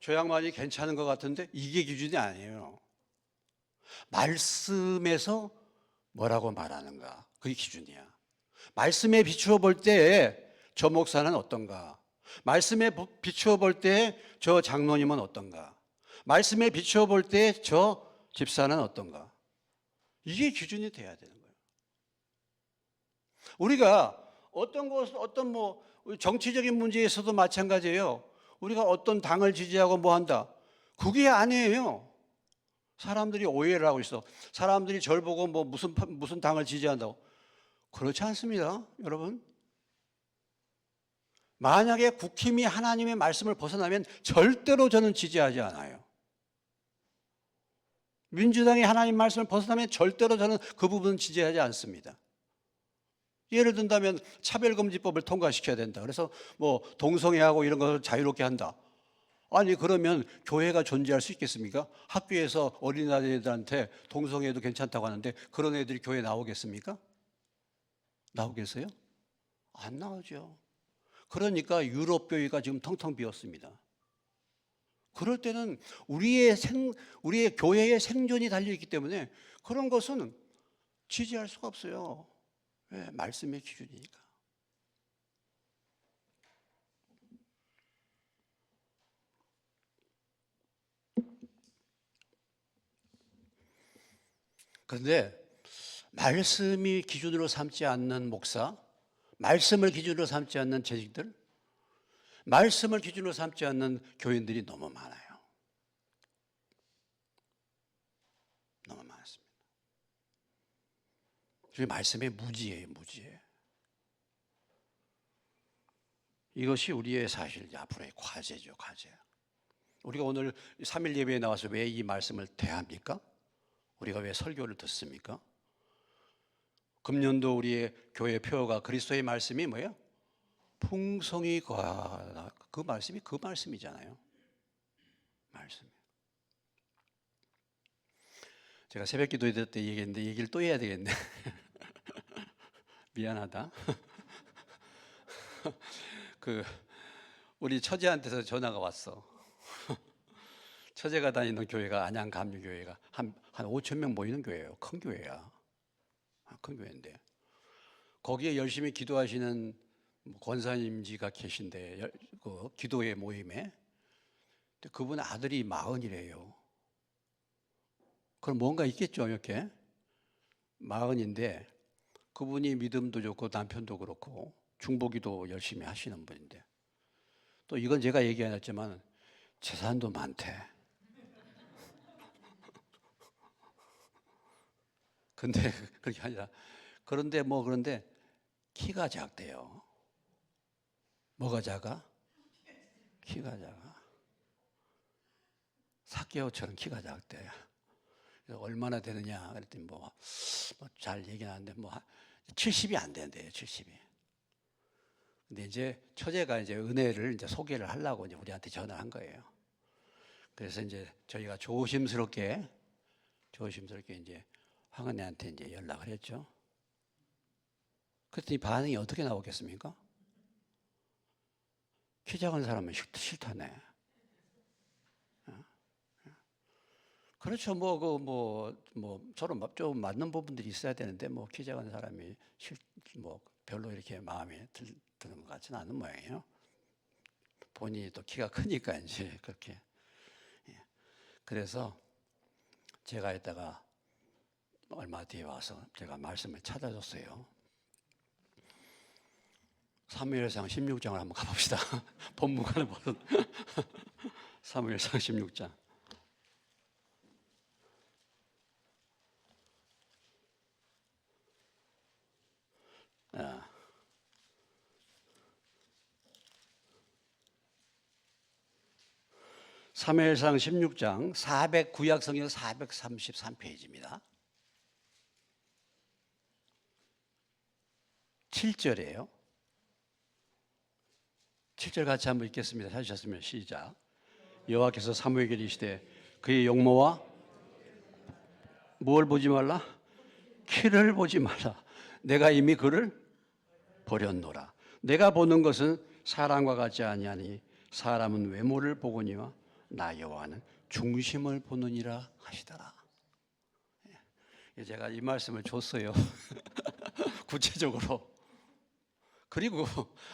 저 양반이 괜찮은 것 같은데 이게 기준이 아니에요. 말씀에서 뭐라고 말하는가? 그게 기준이야. 말씀에 비추어 볼 때 저 목사는 어떤가? 말씀에 비추어 볼 때 저 장로님은 어떤가? 말씀에 비추어 볼 때 저 집사는 어떤가? 이게 기준이 돼야 되는 거예요. 우리가 어떤 정치적인 문제에서도 마찬가지예요. 우리가 어떤 당을 지지하고 한다. 그게 아니에요. 사람들이 오해를 하고 있어. 사람들이 절 보고 무슨 당을 지지한다고. 그렇지 않습니다, 여러분. 만약에 국힘이 하나님의 말씀을 벗어나면 절대로 저는 지지하지 않아요. 민주당이 하나님 말씀을 벗어나면 절대로 저는 그 부분은 지지하지 않습니다. 예를 든다면 차별금지법을 통과시켜야 된다. 그래서 동성애하고 이런 것을 자유롭게 한다. 아니 그러면 교회가 존재할 수 있겠습니까? 학교에서 어린아이들한테 동성애도 괜찮다고 하는데 그런 애들이 교회에 나오겠습니까? 나오겠어요? 안 나오죠. 그러니까 유럽 교회가 지금 텅텅 비었습니다. 그럴 때는 우리의 교회의 생존이 달려있기 때문에 그런 것은 지지할 수가 없어요. 왜? 말씀의 기준이니까. 그런데 말씀이 기준으로 삼지 않는 목사, 말씀을 기준으로 삼지 않는 재직들, 말씀을 기준으로 삼지 않는 교인들이 너무 많아요. 너무 많습니다. 그리고 말씀의 무지예요, 무지에. 이것이 우리의 사실 앞으로의 과제죠, 과제. 우리가 오늘 3일 예배에 나와서 왜 이 말씀을 대합니까? 우리가 왜 설교를 듣습니까? 금년도 우리의 교회 표어가 그리스도의 말씀이 뭐예요? 풍성이 거하다. 그 말씀이 그 말씀이잖아요. 말씀. 제가 새벽 기도회 때 얘기했는데 얘기를 또 해야 되겠네. 미안하다. 우리 처제한테서 전화가 왔어. 처제가 다니는 교회가 안양감리교회가 한 5천 명 모이는 교회예요. 큰 교회야. 큰 교회인데 거기에 열심히 기도하시는 권사님지가 계신데 그 기도회 모임에 근데 그분 아들이 40이래요. 그럼 뭔가 있겠죠, 이렇게 40인데 그분이 믿음도 좋고 남편도 그렇고 중보기도 열심히 하시는 분인데 또 이건 제가 얘기 안 했지만 재산도 많대. 근데 그렇게 아니라 그런데 키가 작대요. 뭐가 작아? 키가 작아. 사케오처럼 키가 작대. 그래서 얼마나 되느냐 그랬더니 잘 얘기는 하는데 70이 안 된대요. 70이. 근데 이제 처제가 이제 은혜를 이제 소개를 하려고 이제 우리한테 전화한 거예요. 그래서 이제 저희가 조심스럽게 이제 황은혜한테 이제 연락을 했죠. 그랬더니 반응이 어떻게 나오겠습니까? 키 작은 사람은 싫다네. 그렇죠. 서로 좀 맞는 부분들이 있어야 되는데 키 작은 사람이 별로 이렇게 마음에 드는 것 같지는 않은 모양이에요. 본인이 또 키가 크니까 이제 그렇게. 그래서 제가 이따가 얼마 뒤에 와서 제가 말씀을 찾아줬어요. 사무엘상 16장을 한번 가봅시다. 본문과는 무슨 사무엘상 16장. 사무엘상 16장 400 성경 433페이지입니다. 7절이에요. 7절 같이 한번 읽겠습니다. 찾으셨으면 시작. 여호와께서 사무엘에게 이르시되 그의 용모와 뭘 보지 말라? 키를 보지 말라. 내가 이미 그를 버렸노라. 내가 보는 것은 사람과 같지 아니하니 사람은 외모를 보거니와 나 여호와는 중심을 보느니라 하시더라. 제가 이 말씀을 줬어요. 구체적으로. 그리고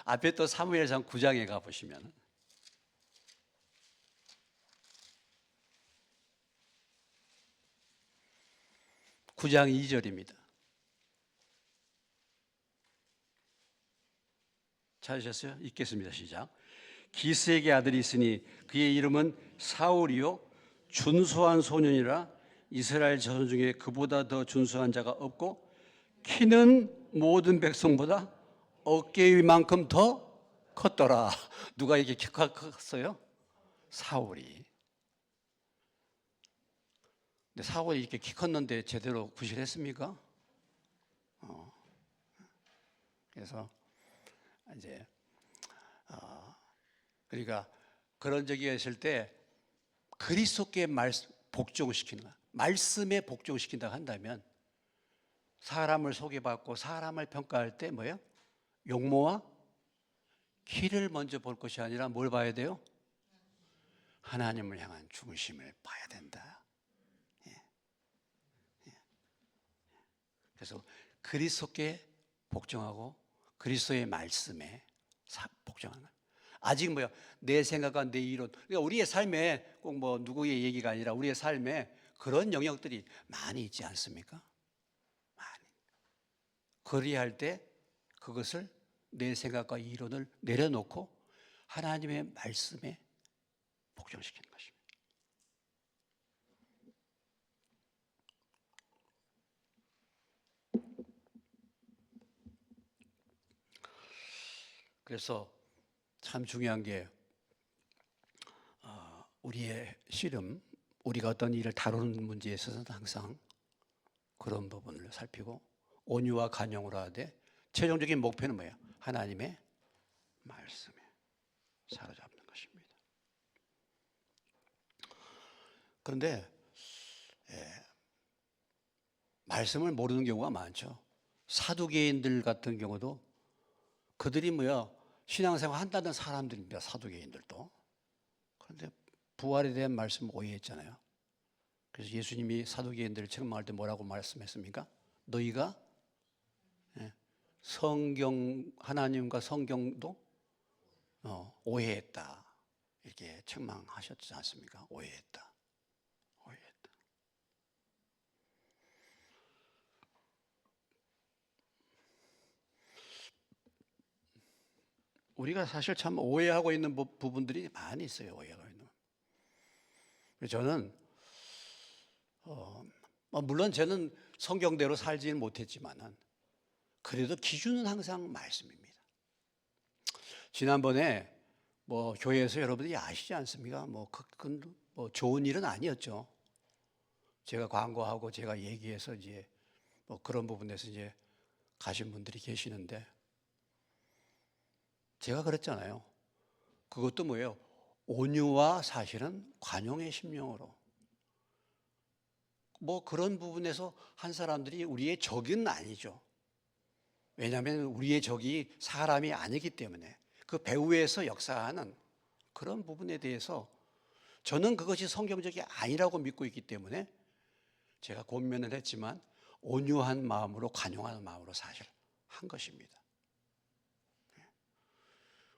앞에 또 사무엘상 9장에 가보시면 9장 2절입니다. 찾으셨어요? 읽겠습니다. 시작. 기스에게 아들이 있으니 그의 이름은 사울이요 준수한 소년이라 이스라엘 자손 중에 그보다 더 준수한 자가 없고 키는 모든 백성보다 어깨 위만큼 더 컸더라. 누가 이렇게 키가 컸어요? 사울이. 근데 사울이 이렇게 키 컸는데 제대로 구실했습니까? 그래서 이제 그러니까 그런 적이 있을 때 그리스도께 복종을 시키는 거야. 말씀에 복종을 시킨다 한다면 사람을 소개받고 사람을 평가할 때 뭐예요? 용모와 키를 먼저 볼 것이 아니라 뭘 봐야 돼요? 하나님을 향한 중심을 봐야 된다. 그래서 그리스도께 복종하고 그리스도의 말씀에 복종하는 거예요. 아직 내 생각과 내 이론. 그러니까 우리의 삶에 꼭 누구의 얘기가 아니라 우리의 삶에 그런 영역들이 많이 있지 않습니까? 많이. 그리할 때 그것을 내 생각과 이론을 내려놓고 하나님의 말씀에 복종시키는 것입니다. 그래서 참 중요한 게 우리의 씨름, 우리가 어떤 일을 다루는 문제에 있어서는 항상 그런 부분을 살피고 온유와 간용으로 하되 최종적인 목표는 뭐예요? 하나님의 말씀에 사로잡는 것입니다. 그런데 말씀을 모르는 경우가 많죠. 사두개인들 같은 경우도 그들이 신앙생활 한다는 사람들입니다. 사두개인들도. 그런데 부활에 대한 말씀 오해했잖아요. 그래서 예수님이 사두개인들을 책망할 때 뭐라고 말씀했습니까? 너희가 성경, 하나님과 성경도 오해했다. 이렇게 책망하셨지 않습니까? 오해했다. 오해했다. 우리가 사실 참 오해하고 있는 부분들이 많이 있어요. 오해하고 있는. 저는 물론 저는 성경대로 살지는 못했지만은 그래도 기준은 항상 말씀입니다. 지난번에 교회에서 여러분들이 아시지 않습니까? 그건 좋은 일은 아니었죠. 제가 광고하고 제가 얘기해서 이제 그런 부분에서 이제 가신 분들이 계시는데 제가 그랬잖아요. 그것도 뭐예요? 온유와 사실은 관용의 심령으로. 그런 부분에서 한 사람들이 우리의 적은 아니죠. 왜냐하면 우리의 적이 사람이 아니기 때문에 그 배후에서 역사하는 그런 부분에 대해서 저는 그것이 성경적이 아니라고 믿고 있기 때문에 제가 권면을 했지만 온유한 마음으로 관용하는 마음으로 사실 한 것입니다.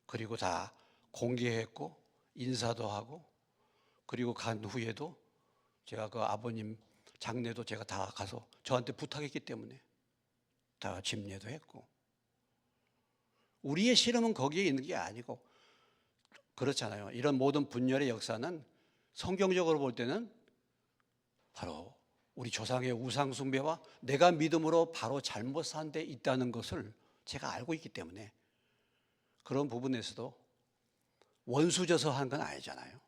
그리고 다 공개했고 인사도 하고 그리고 간 후에도 제가 그 아버님 장례도 제가 다 가서 저한테 부탁했기 때문에 다 집례도 했고 우리의 실험은 거기에 있는 게 아니고 그렇잖아요. 이런 모든 분열의 역사는 성경적으로 볼 때는 바로 우리 조상의 우상 숭배와 내가 믿음으로 바로 잘못 산 데 있다는 것을 제가 알고 있기 때문에 그런 부분에서도 원수져서 한 건 아니잖아요.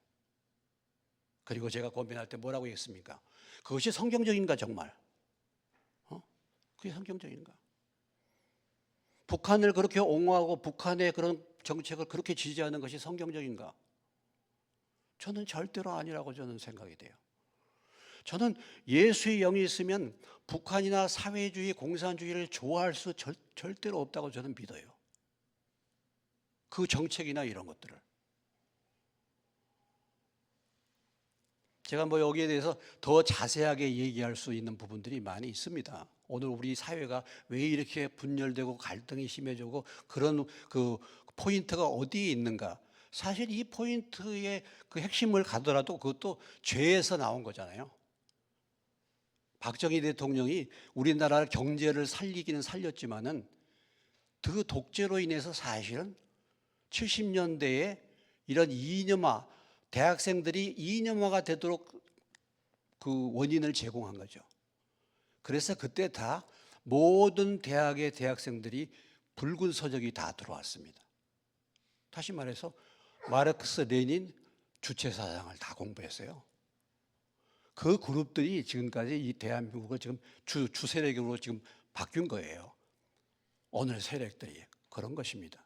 그리고 제가 고민할 때 뭐라고 했습니까? 그것이 성경적인가 정말? 그게 성경적인가? 북한을 그렇게 옹호하고 북한의 그런 정책을 그렇게 지지하는 것이 성경적인가? 저는 절대로 아니라고 저는 생각이 돼요. 저는 예수의 영이 있으면 북한이나 사회주의, 공산주의를 좋아할 수 절대로 없다고 저는 믿어요. 그 정책이나 이런 것들을. 제가 여기에 대해서 더 자세하게 얘기할 수 있는 부분들이 많이 있습니다. 오늘 우리 사회가 왜 이렇게 분열되고 갈등이 심해지고 그런 그 포인트가 어디에 있는가. 사실 이 포인트의 그 핵심을 가더라도 그것도 죄에서 나온 거잖아요. 박정희 대통령이 우리나라 경제를 살리기는 살렸지만은 그 독재로 인해서 사실은 70년대에 이런 이념화, 대학생들이 이념화가 되도록 그 원인을 제공한 거죠. 그래서 그때 다 모든 대학의 대학생들이 붉은 서적이 다 들어왔습니다. 다시 말해서 마르크스, 레닌, 주체사상을 다 공부했어요. 그 그룹들이 지금까지 이 대한민국을 지금 주 세력으로 지금 바뀐 거예요. 오늘 세력들이 그런 것입니다.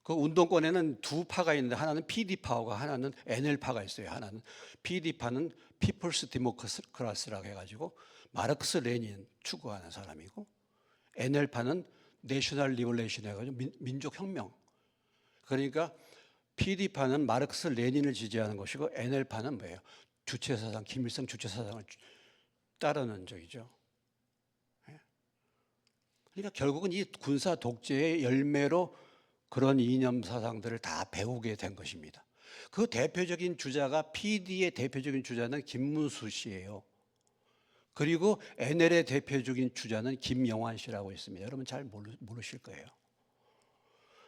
그 운동권에는 두 파가 있는데 하나는 PD파하고 하나는 NL파가 있어요. 하나는 PD파는 People's Democracy라고 해가지고 마르크스 레닌 추구하는 사람이고 NL파는 National Revolution 해가지고 민족혁명. 그러니까 PD파는 마르크스 레닌을 지지하는 것이고 NL파는 뭐예요? 주체사상, 김일성 주체사상을 따르는 적이죠. 그러니까 결국은 이 군사 독재의 열매로 그런 이념 사상들을 다 배우게 된 것입니다. 그 대표적인 주자가 PD의 대표적인 주자는 김문수 씨예요. 그리고 NL의 대표적인 주자는 김영환 씨라고 있습니다. 여러분 잘 모르실 거예요.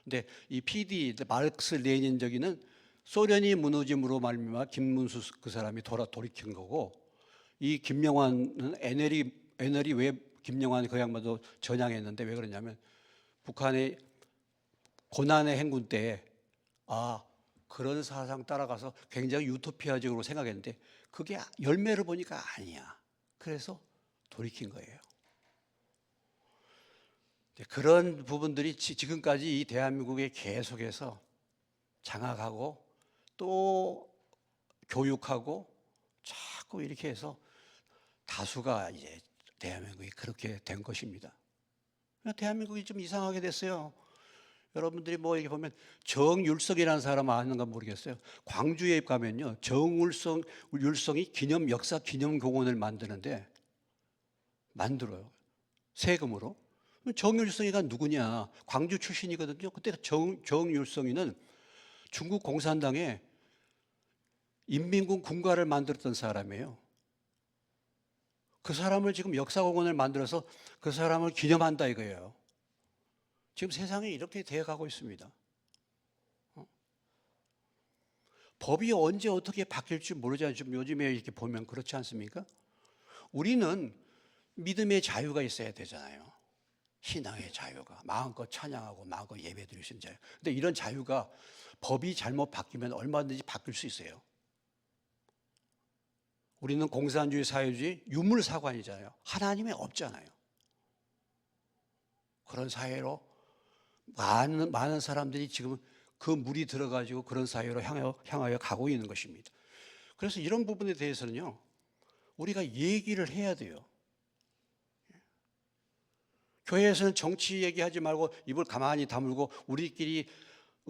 근데 이 PD, 마르크스 레닌적인은 소련이 무너짐으로 말미암아 김문수 그 사람이 돌이킨 거고 이 김영환은 NL이 왜 김영환 그 양반도 전향했는데 왜 그러냐면 북한의 고난의 행군 때에 그런 사상 따라가서 굉장히 유토피아적으로 생각했는데 그게 열매를 보니까 아니야. 그래서 돌이킨 거예요. 그런 부분들이 지금까지 이 대한민국에 계속해서 장악하고 또 교육하고 자꾸 이렇게 해서 다수가 이제 대한민국이 그렇게 된 것입니다. 대한민국이 좀 이상하게 됐어요. 여러분들이 이렇게 보면 정율성이라는 사람 아는가 모르겠어요. 광주에 가면요, 정율성이 역사 기념공원을 만드는데 만들어요. 세금으로. 정율성이가 누구냐? 광주 출신이거든요. 그때 정율성이는 중국 공산당의 인민군 군가를 만들었던 사람이에요. 그 사람을 지금 역사공원을 만들어서 그 사람을 기념한다 이거예요. 지금 세상이 이렇게 되어가고 있습니다. 법이 언제 어떻게 바뀔지 모르잖아요. 지금 요즘에 이렇게 보면 그렇지 않습니까? 우리는 믿음의 자유가 있어야 되잖아요. 신앙의 자유가. 마음껏 찬양하고 마음껏 예배 드릴 수 있는 자유. 근데 이런 자유가 법이 잘못 바뀌면 얼마든지 바뀔 수 있어요. 우리는 공산주의, 사회주의, 유물사관이잖아요. 하나님이 없잖아요. 그런 사회로 많은 사람들이 지금 그 물이 들어가지고 그런 사회로 향하여 가고 있는 것입니다. 그래서 이런 부분에 대해서는요, 우리가 얘기를 해야 돼요. 교회에서는 정치 얘기하지 말고 입을 가만히 다물고 우리끼리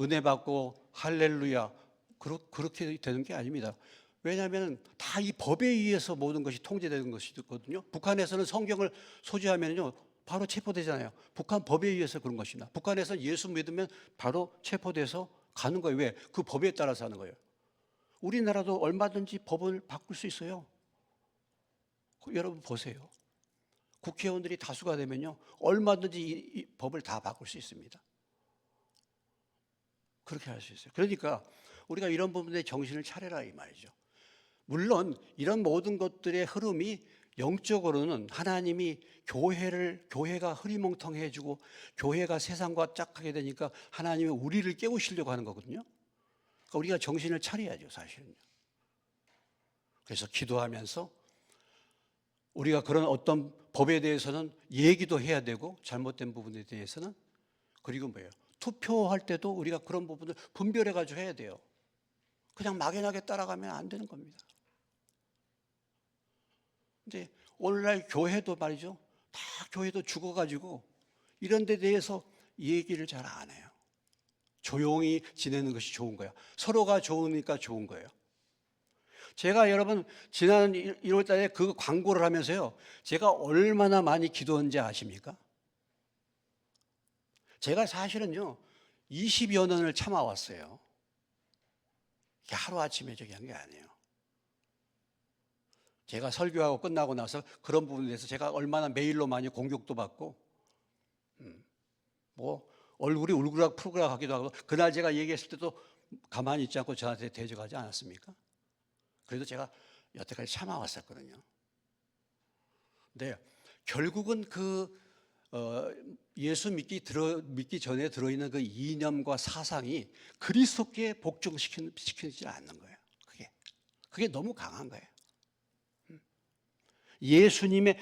은혜 받고 할렐루야 그렇게 되는 게 아닙니다. 왜냐하면 다 이 법에 의해서 모든 것이 통제되는 것이거든요. 북한에서는 성경을 소지하면요 바로 체포되잖아요. 북한 법에 의해서 그런 것입니다. 북한에서 예수 믿으면 바로 체포돼서 가는 거예요. 왜? 그 법에 따라서 하는 거예요. 우리나라도 얼마든지 법을 바꿀 수 있어요. 여러분 보세요. 국회의원들이 다수가 되면요 얼마든지 이 법을 다 바꿀 수 있습니다. 그렇게 할 수 있어요. 그러니까 우리가 이런 부분에 정신을 차려라 이 말이죠. 물론 이런 모든 것들의 흐름이 영적으로는 하나님이 교회가 흐리멍텅해지고 교회가 세상과 짝하게 되니까 하나님이 우리를 깨우시려고 하는 거거든요. 그러니까 우리가 정신을 차려야죠, 사실은요. 그래서 기도하면서 우리가 그런 어떤 법에 대해서는 얘기도 해야 되고 잘못된 부분에 대해서는 그리고 뭐예요? 투표할 때도 우리가 그런 부분을 분별해 가지고 해야 돼요. 그냥 막연하게 따라가면 안 되는 겁니다. 근데 오늘날 교회도 말이죠. 다 교회도 죽어가지고 이런 데 대해서 얘기를 잘 안 해요. 조용히 지내는 것이 좋은 거예요. 서로가 좋으니까 좋은 거예요. 제가 여러분 지난 1월 달에 그 광고를 하면서요. 제가 얼마나 많이 기도했는지 아십니까? 제가 사실은요. 20여 년을 참아왔어요. 이게 하루아침에 저기 한 게 아니에요. 제가 설교하고 끝나고 나서 그런 부분에 대해서 제가 얼마나 메일로 많이 공격도 받고 뭐 얼굴이 울그락푸르그락 하기도 하고 그날 제가 얘기했을 때도 가만히 있지 않고 저한테 대적하지 않았습니까? 그래도 제가 여태까지 참아왔었거든요. 근데 결국은 예수 믿기 전에 들어있는 그 이념과 사상이 그리스도께 복종시키지 않는 거예요. 그게 너무 강한 거예요. 예수님의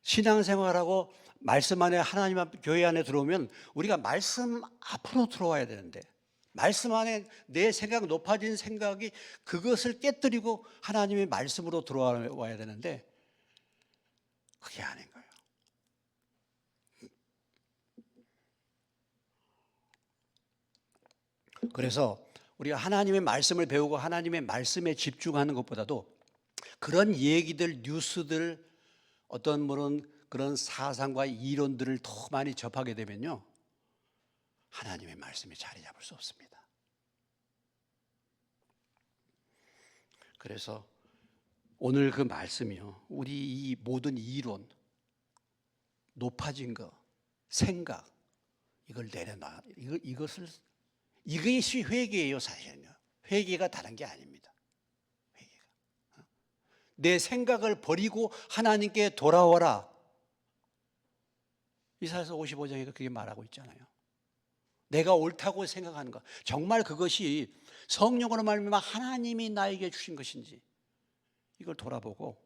신앙생활하고 말씀 안에 하나님 앞 교회 안에 들어오면 우리가 말씀 앞으로 들어와야 되는데 말씀 안에 내 생각 높아진 생각이 그것을 깨뜨리고 하나님의 말씀으로 들어와야 되는데 그게 아닌 거예요. 그래서 우리가 하나님의 말씀을 배우고 하나님의 말씀에 집중하는 것보다도 그런 얘기들, 뉴스들, 어떤 그런 사상과 이론들을 더 많이 접하게 되면요. 하나님의 말씀이 자리 잡을 수 없습니다. 그래서 오늘 그 말씀이요. 우리 이 모든 이론, 높아진 거, 생각, 이걸 내려놔. 이것이 회개예요, 사실은요. 회개가 다른 게 아닙니다. 내 생각을 버리고 하나님께 돌아와라. 이사야서 55장에 그렇게 말하고 있잖아요. 내가 옳다고 생각하는 것. 정말 그것이 성령으로 말미암아 하나님이 나에게 주신 것인지 이걸 돌아보고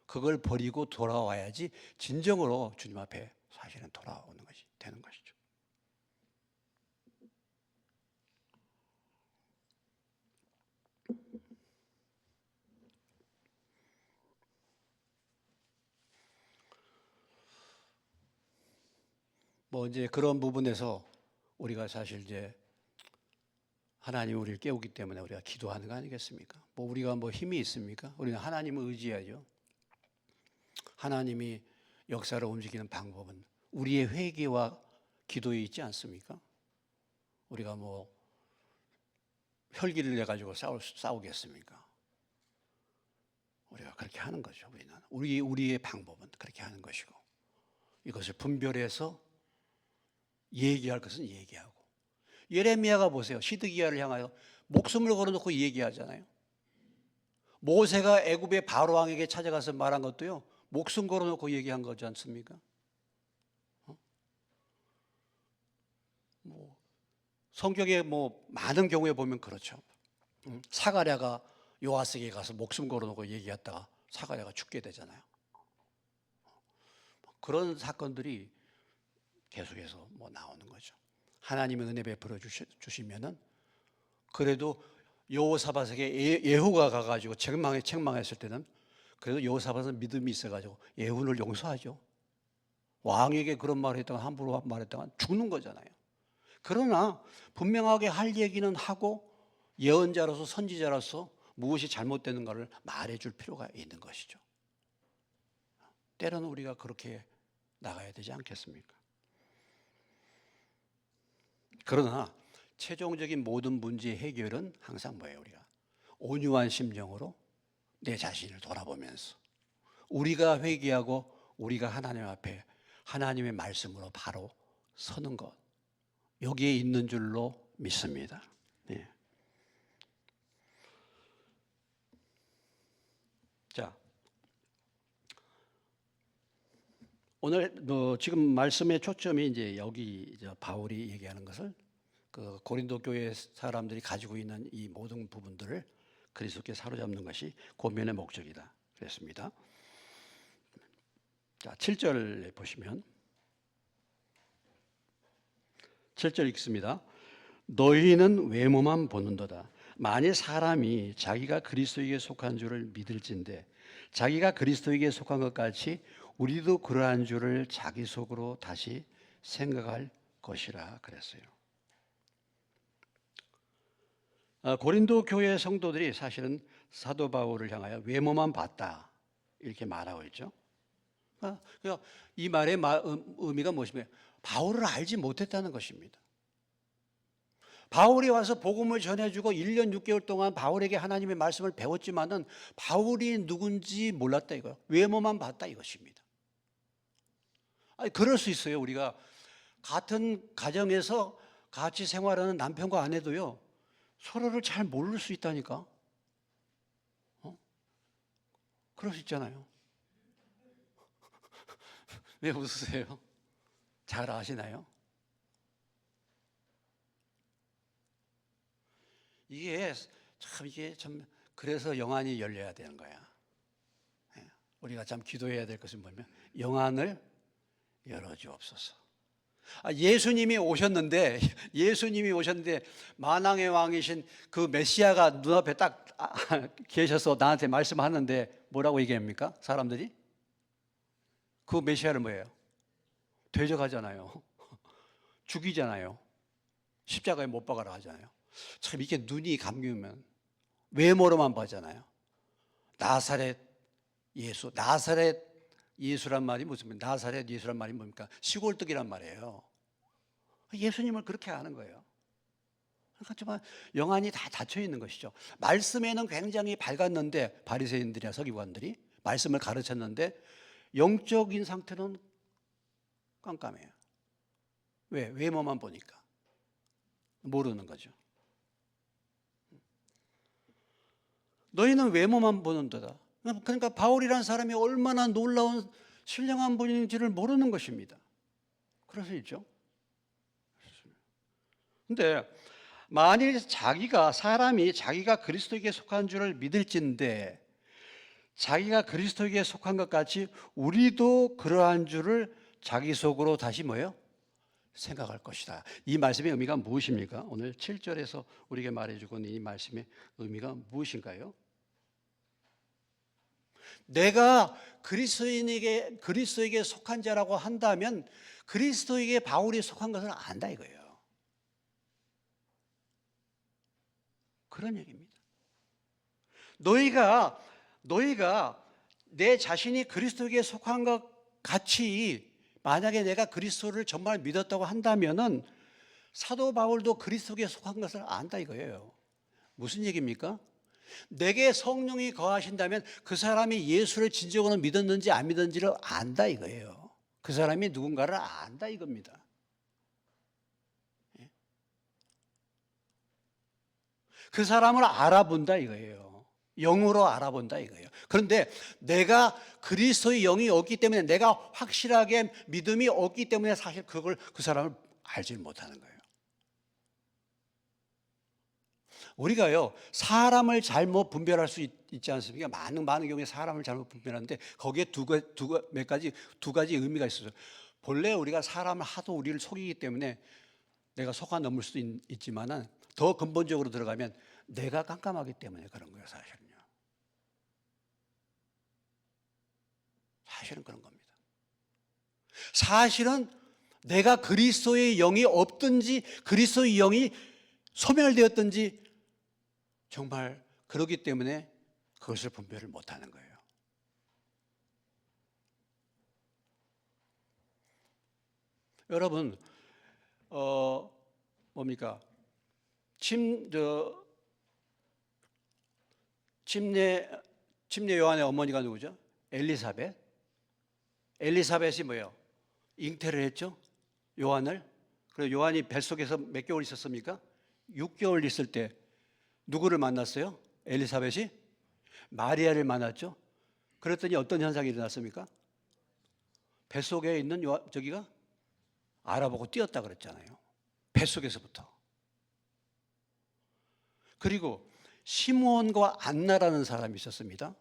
그걸 버리고 돌아와야지 진정으로 주님 앞에 사실은 돌아오는 것이 되는 것이죠. 뭐 이제 그런 부분에서 우리가 사실 이제 하나님이 우리를 깨우기 때문에 우리가 기도하는 거 아니겠습니까? 우리가 힘이 있습니까? 우리는 하나님을 의지해야죠. 하나님이 역사를 움직이는 방법은 우리의 회개와 기도에 있지 않습니까? 우리가 뭐 혈기를 내 가지고 싸우겠습니까? 우리가 그렇게 하는 거죠. 우리의 방법은 그렇게 하는 것이고, 이것을 분별해서 얘기할 것은 얘기하고. 예레미야가 보세요. 시드기야를 향하여 목숨을 걸어놓고 얘기하잖아요. 모세가 애굽의 바로 왕에게 찾아가서 말한 것도요, 목숨 걸어놓고 얘기한 거지 않습니까? 성경에 많은 경우에 보면 그렇죠. 사가랴가 요아스에게 가서 목숨 걸어놓고 얘기했다가 사가랴가 죽게 되잖아요. 그런 사건들이 계속해서 나오는 거죠. 하나님의 은혜 베풀어 주시면은, 그래도 여호사밧에게 예후가 가가지고 책망했을 때는 그래도 여호사밧은 믿음이 있어가지고 예후를 용서하죠. 왕에게 그런 말을 했다가 함부로 말했다가 죽는 거잖아요. 그러나 분명하게 할 얘기는 하고 예언자로서 선지자로서 무엇이 잘못되는가를 말해줄 필요가 있는 것이죠. 때로는 우리가 그렇게 나가야 되지 않겠습니까? 그러나 최종적인 모든 문제의 해결은 항상 뭐예요? 우리가 온유한 심령으로 내 자신을 돌아보면서 우리가 회개하고 우리가 하나님 앞에 하나님의 말씀으로 바로 서는 것, 여기에 있는 줄로 믿습니다. 네. 자, 오늘 지금 말씀의 초점이 이제 여기 바울이 얘기하는 것을 그 고린도 교회 사람들이 가지고 있는 이 모든 부분들을 그리스도께 사로잡는 것이 고면의 목적이다 그랬습니다. 자, 7절 보시면 7절 읽습니다. 너희는 외모만 보는도다. 만일 사람이 자기가 그리스도에게 속한 줄을 믿을진대 자기가 그리스도에게 속한 것 같이 우리도 그러한 줄을 자기 속으로 다시 생각할 것이라 그랬어요. 고린도 교회 성도들이 사실은 사도 바울을 향하여 외모만 봤다 이렇게 말하고 있죠. 그러니까 이 말의 의미가 무엇이냐면 바울을 알지 못했다는 것입니다. 바울이 와서 복음을 전해주고 1년 6개월 동안 바울에게 하나님의 말씀을 배웠지만은 바울이 누군지 몰랐다 이거예요. 외모만 봤다 이것입니다. 그럴 수 있어요. 우리가 같은 가정에서 같이 생활하는 남편과 아내도요, 서로를 잘 모를 수 있다니까. 그럴 수 있잖아요. 왜 웃으세요? 잘 아시나요? 이게 참 그래서 영안이 열려야 되는 거야. 우리가 참 기도해야 될 것은 뭐냐면 영안을 열어주옵소서. 예수님이 오셨는데 만왕의 왕이신 그 메시아가 눈앞에 딱 계셔서 나한테 말씀하는데 뭐라고 얘기합니까? 사람들이 그 메시아를 뭐예요? 대적하잖아요. 죽이잖아요. 십자가에 못 박아라 하잖아요. 참 이게 눈이 감기면 외모로만 보잖아요. 나사렛 예수란 말이 무슨 말이에요? 나사렛 예수란 말이 뭡니까? 시골뜨기란 말이에요. 예수님을 그렇게 아는 거예요. 그러니까 정말 영안이 다 닫혀 있는 것이죠. 말씀에는 굉장히 밝았는데 바리새인들이나 서기관들이 말씀을 가르쳤는데 영적인 상태는 깜깜해요. 왜? 외모만 보니까 모르는 거죠. 너희는 외모만 보는도다. 그러니까 바울이라는 사람이 얼마나 놀라운 신령한 분인지를 모르는 것입니다. 그럴 수 있죠. 그런데 만일 사람이 자기가 그리스도에게 속한 줄을 믿을진데 자기가 그리스도에게 속한 것 같이 우리도 그러한 줄을 자기 속으로 다시 뭐예요? 생각할 것이다. 이 말씀의 의미가 무엇입니까? 오늘 7절에서 우리에게 말해주고 있는 이 말씀의 의미가 무엇인가요? 내가 그리스도에게 속한 자라고 한다면 그리스도에게 바울이 속한 것을 안다 이거예요. 그런 얘기입니다. 너희가 내 자신이 그리스도에게 속한 것 같이 만약에 내가 그리스도를 정말 믿었다고 한다면은 사도 바울도 그리스도에 속한 것을 안다 이거예요. 무슨 얘기입니까? 내게 성령이 거하신다면 그 사람이 예수를 진정으로 믿었는지 안 믿었는지를 안다 이거예요. 그 사람이 누군가를 안다 이겁니다. 그 사람을 알아본다 이거예요. 영으로 알아본다 이거예요. 그런데 내가 그리스도의 영이 없기 때문에, 내가 확실하게 믿음이 없기 때문에 사실 그 사람을 알지 못하는 거예요. 우리가요, 사람을 잘못 분별할 수 있지 않습니까? 많은 경우에 사람을 잘못 분별하는데 거기에 두 가지 의미가 있어요. 본래 우리가 사람을 하도 우리를 속이기 때문에 내가 속아 넘을 수도 있지만은 더 근본적으로 들어가면 내가 깜깜하기 때문에 그런 거예요, 사실은요. 사실은 그런 겁니다. 사실은 내가 그리스도의 영이 없든지 그리스도의 영이 소멸되었든지 정말 그러기 때문에 그것을 분별을 못하는 거예요. 여러분, 뭡니까? 침례 요한의 어머니가 누구죠? 엘리사벳. 엘리사벳이 뭐예요? 잉태를 했죠? 요한을. 그리고 요한이 뱃속에서 몇 개월 있었습니까? 6개월 있을 때 누구를 만났어요? 엘리사벳이 마리아를 만났죠. 그랬더니 어떤 현상이 일어났습니까? 뱃속에 있는 저기가 알아보고 뛰었다 그랬잖아요. 뱃속에서부터. 그리고 시므온과 안나라는 사람이 있었습니다.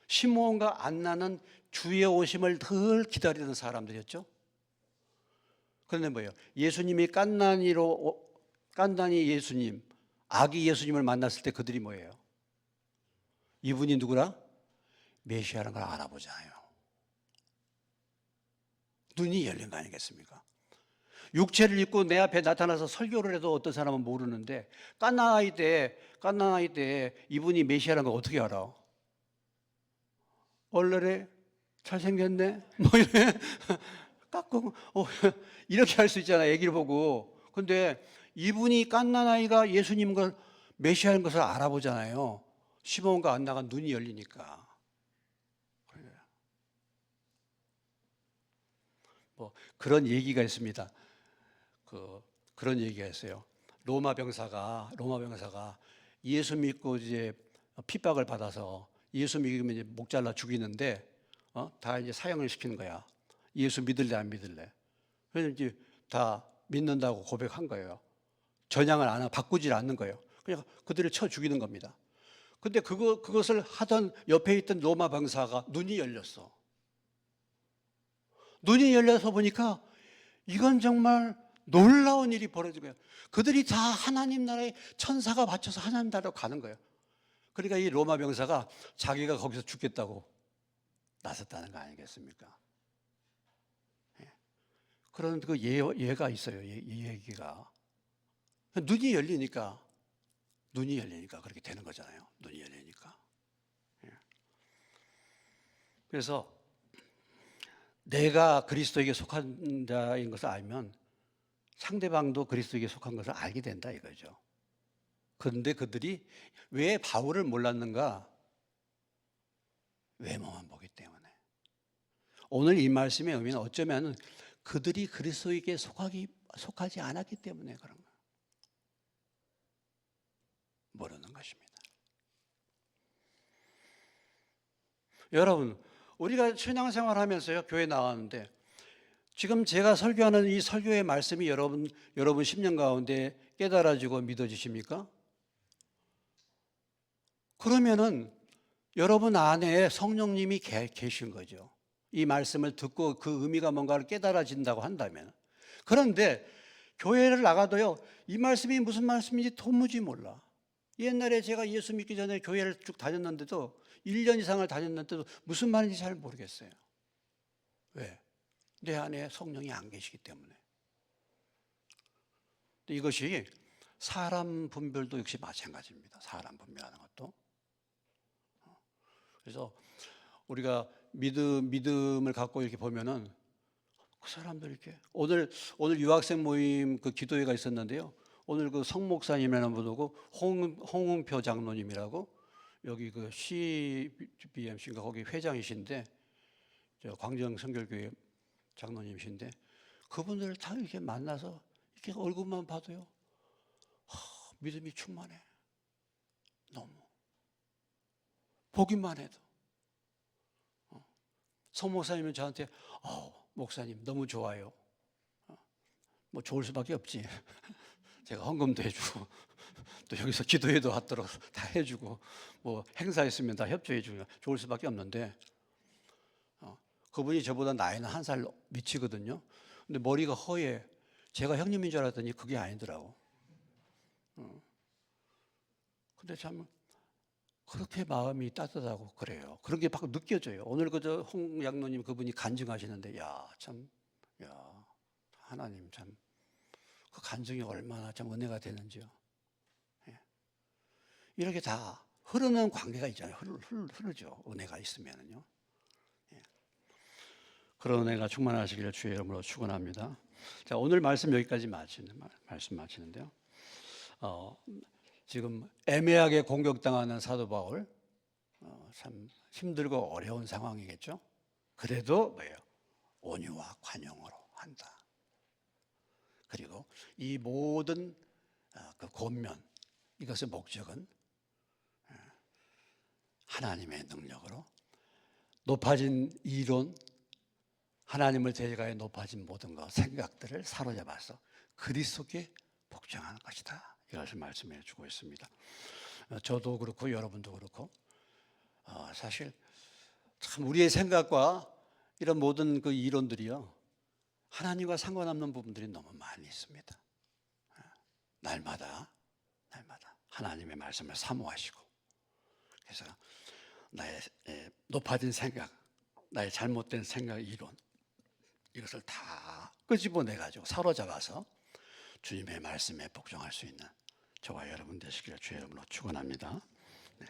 시므온과 안나는 주의 오심을 늘 기다리는 사람들이었죠. 그런데 뭐예요? 예수님이 깐나니 예수님, 아기 예수님을 만났을 때 그들이 뭐예요? 이분이 누구라? 메시아라는 걸 알아보잖아요. 눈이 열린 거 아니겠습니까? 육체를 입고 내 앞에 나타나서 설교를 해도 어떤 사람은 모르는데 깐나나이 때 이분이 메시아라는 걸 어떻게 알아? 얼레래 잘생겼네? 뭐 이래 깎고 이렇게 할 수 있잖아, 애기를 보고. 근데 이분이 깐나나이가 예수님 걸 메시아인 것을 알아보잖아요. 시몬과 안나가 눈이 열리니까. 뭐 그런 얘기가 있습니다. 그런 얘기가 있어요. 로마 병사가 예수 믿고 이제 핍박을 받아서 예수 믿으면 이제 목 잘라 죽이는데 다 이제 사형을 시키는 거야. 예수 믿을래 안 믿을래? 그래서 이제 다 믿는다고 고백한 거예요. 전향을 안 하고 바꾸질 않는 거예요. 그냥 그들을 쳐 죽이는 겁니다. 근데 그것을 하던 옆에 있던 로마 병사가 눈이 열렸어. 눈이 열려서 보니까 이건 정말 놀라운 일이 벌어진 거예요. 그들이 다 하나님 나라의 천사가 받쳐서 하나님 나라로 가는 거예요. 그러니까 이 로마 병사가 자기가 거기서 죽겠다고 나섰다는 거 아니겠습니까? 그런 그 예가 있어요. 이 얘기가. 눈이 열리니까 그렇게 되는 거잖아요. 눈이 열리니까. 그래서 내가 그리스도에게 속한 자인 것을 알면 상대방도 그리스도에게 속한 것을 알게 된다 이거죠. 그런데 그들이 왜 바울을 몰랐는가? 외모만 보기 때문에. 오늘 이 말씀의 의미는 어쩌면 그들이 그리스도에게 속하지 않았기 때문에 그런 거예요. 모르는 것입니다. 여러분, 우리가 신앙생활 하면서요, 교회 나왔는데 지금 제가 설교하는 이 설교의 말씀이 여러분 심령 가운데 깨달아지고 믿어지십니까? 그러면은 여러분 안에 성령님이 계신 거죠. 이 말씀을 듣고 그 의미가 뭔가를 깨달아진다고 한다면. 그런데 교회를 나가도요, 이 말씀이 무슨 말씀인지 도무지 몰라. 옛날에 제가 예수 믿기 전에 교회를 쭉 다녔는데도 1년 이상을 다녔는데도 무슨 말인지 잘 모르겠어요. 왜? 내 안에 성령이 안 계시기 때문에. 이것이 사람 분별도 역시 마찬가지입니다. 사람 분별하는 것도. 그래서 우리가 믿음을 갖고 이렇게 보면은 그 사람들 이렇게 오늘 유학생 모임 그 기도회가 있었는데요. 오늘 그 성 목사님이라는 분하고 홍은표 장로님이라고 여기 그 CBMC인가 거기 회장이신데 저 광정 성결교회 장로님이신데 그분들 다 이렇게 만나서 이렇게 얼굴만 봐도요. 믿음이 충만해. 너무 보기만 해도. 성 목사님은 저한테 목사님 너무 좋아요. 뭐 좋을 수밖에 없지. 제가 헌금도 해주고 또 여기서 기도회도 하도록 다 해주고 뭐 행사 있으면 다 협조해주고 좋을 수밖에 없는데 그분이 저보다 나이는 한 살 미치거든요. 근데 머리가 허해. 제가 형님인 줄 알았더니 그게 아니더라고. 근데 참 그렇게 마음이 따뜻하고 그래요. 그런 게 막 느껴져요. 오늘 그저 홍 양로님 그분이 간증하시는데 하나님 참 그 간증이 얼마나 참 은혜가 되는지요. 예. 이렇게 다 흐르는 관계가 있잖아요. 흐르죠. 은혜가 있으면은요. 예. 그런 은혜가 충만하시기를 주의 이름으로 축원합니다. 자, 오늘 말씀 여기까지 말씀 마치는데요. 지금 애매하게 공격당하는 사도 바울, 참 힘들고 어려운 상황이겠죠. 그래도 뭐예요? 온유와 관용으로 한다. 그리고 이 모든 그 권면, 이것의 목적은 하나님의 능력으로 높아진 이론, 하나님을 대적하여 높아진 모든 것, 생각들을 사로잡아서 그리스도께 복종하는 것이다. 이것을 말씀해 주고 있습니다. 저도 그렇고 여러분도 그렇고 사실 참 우리의 생각과 이런 모든 그 이론들이요 하나님과 상관없는 부분들이 너무 많이 있습니다. 날마다 하나님의 말씀을 사모하시고 그래서 나의 높아진 생각, 나의 잘못된 생각, 이론 이것을 다 끄집어내 가지고 사로잡아서 주님의 말씀에 복종할 수 있는 저와 여러분 되시기를 주의 이름으로 축원합니다. 네.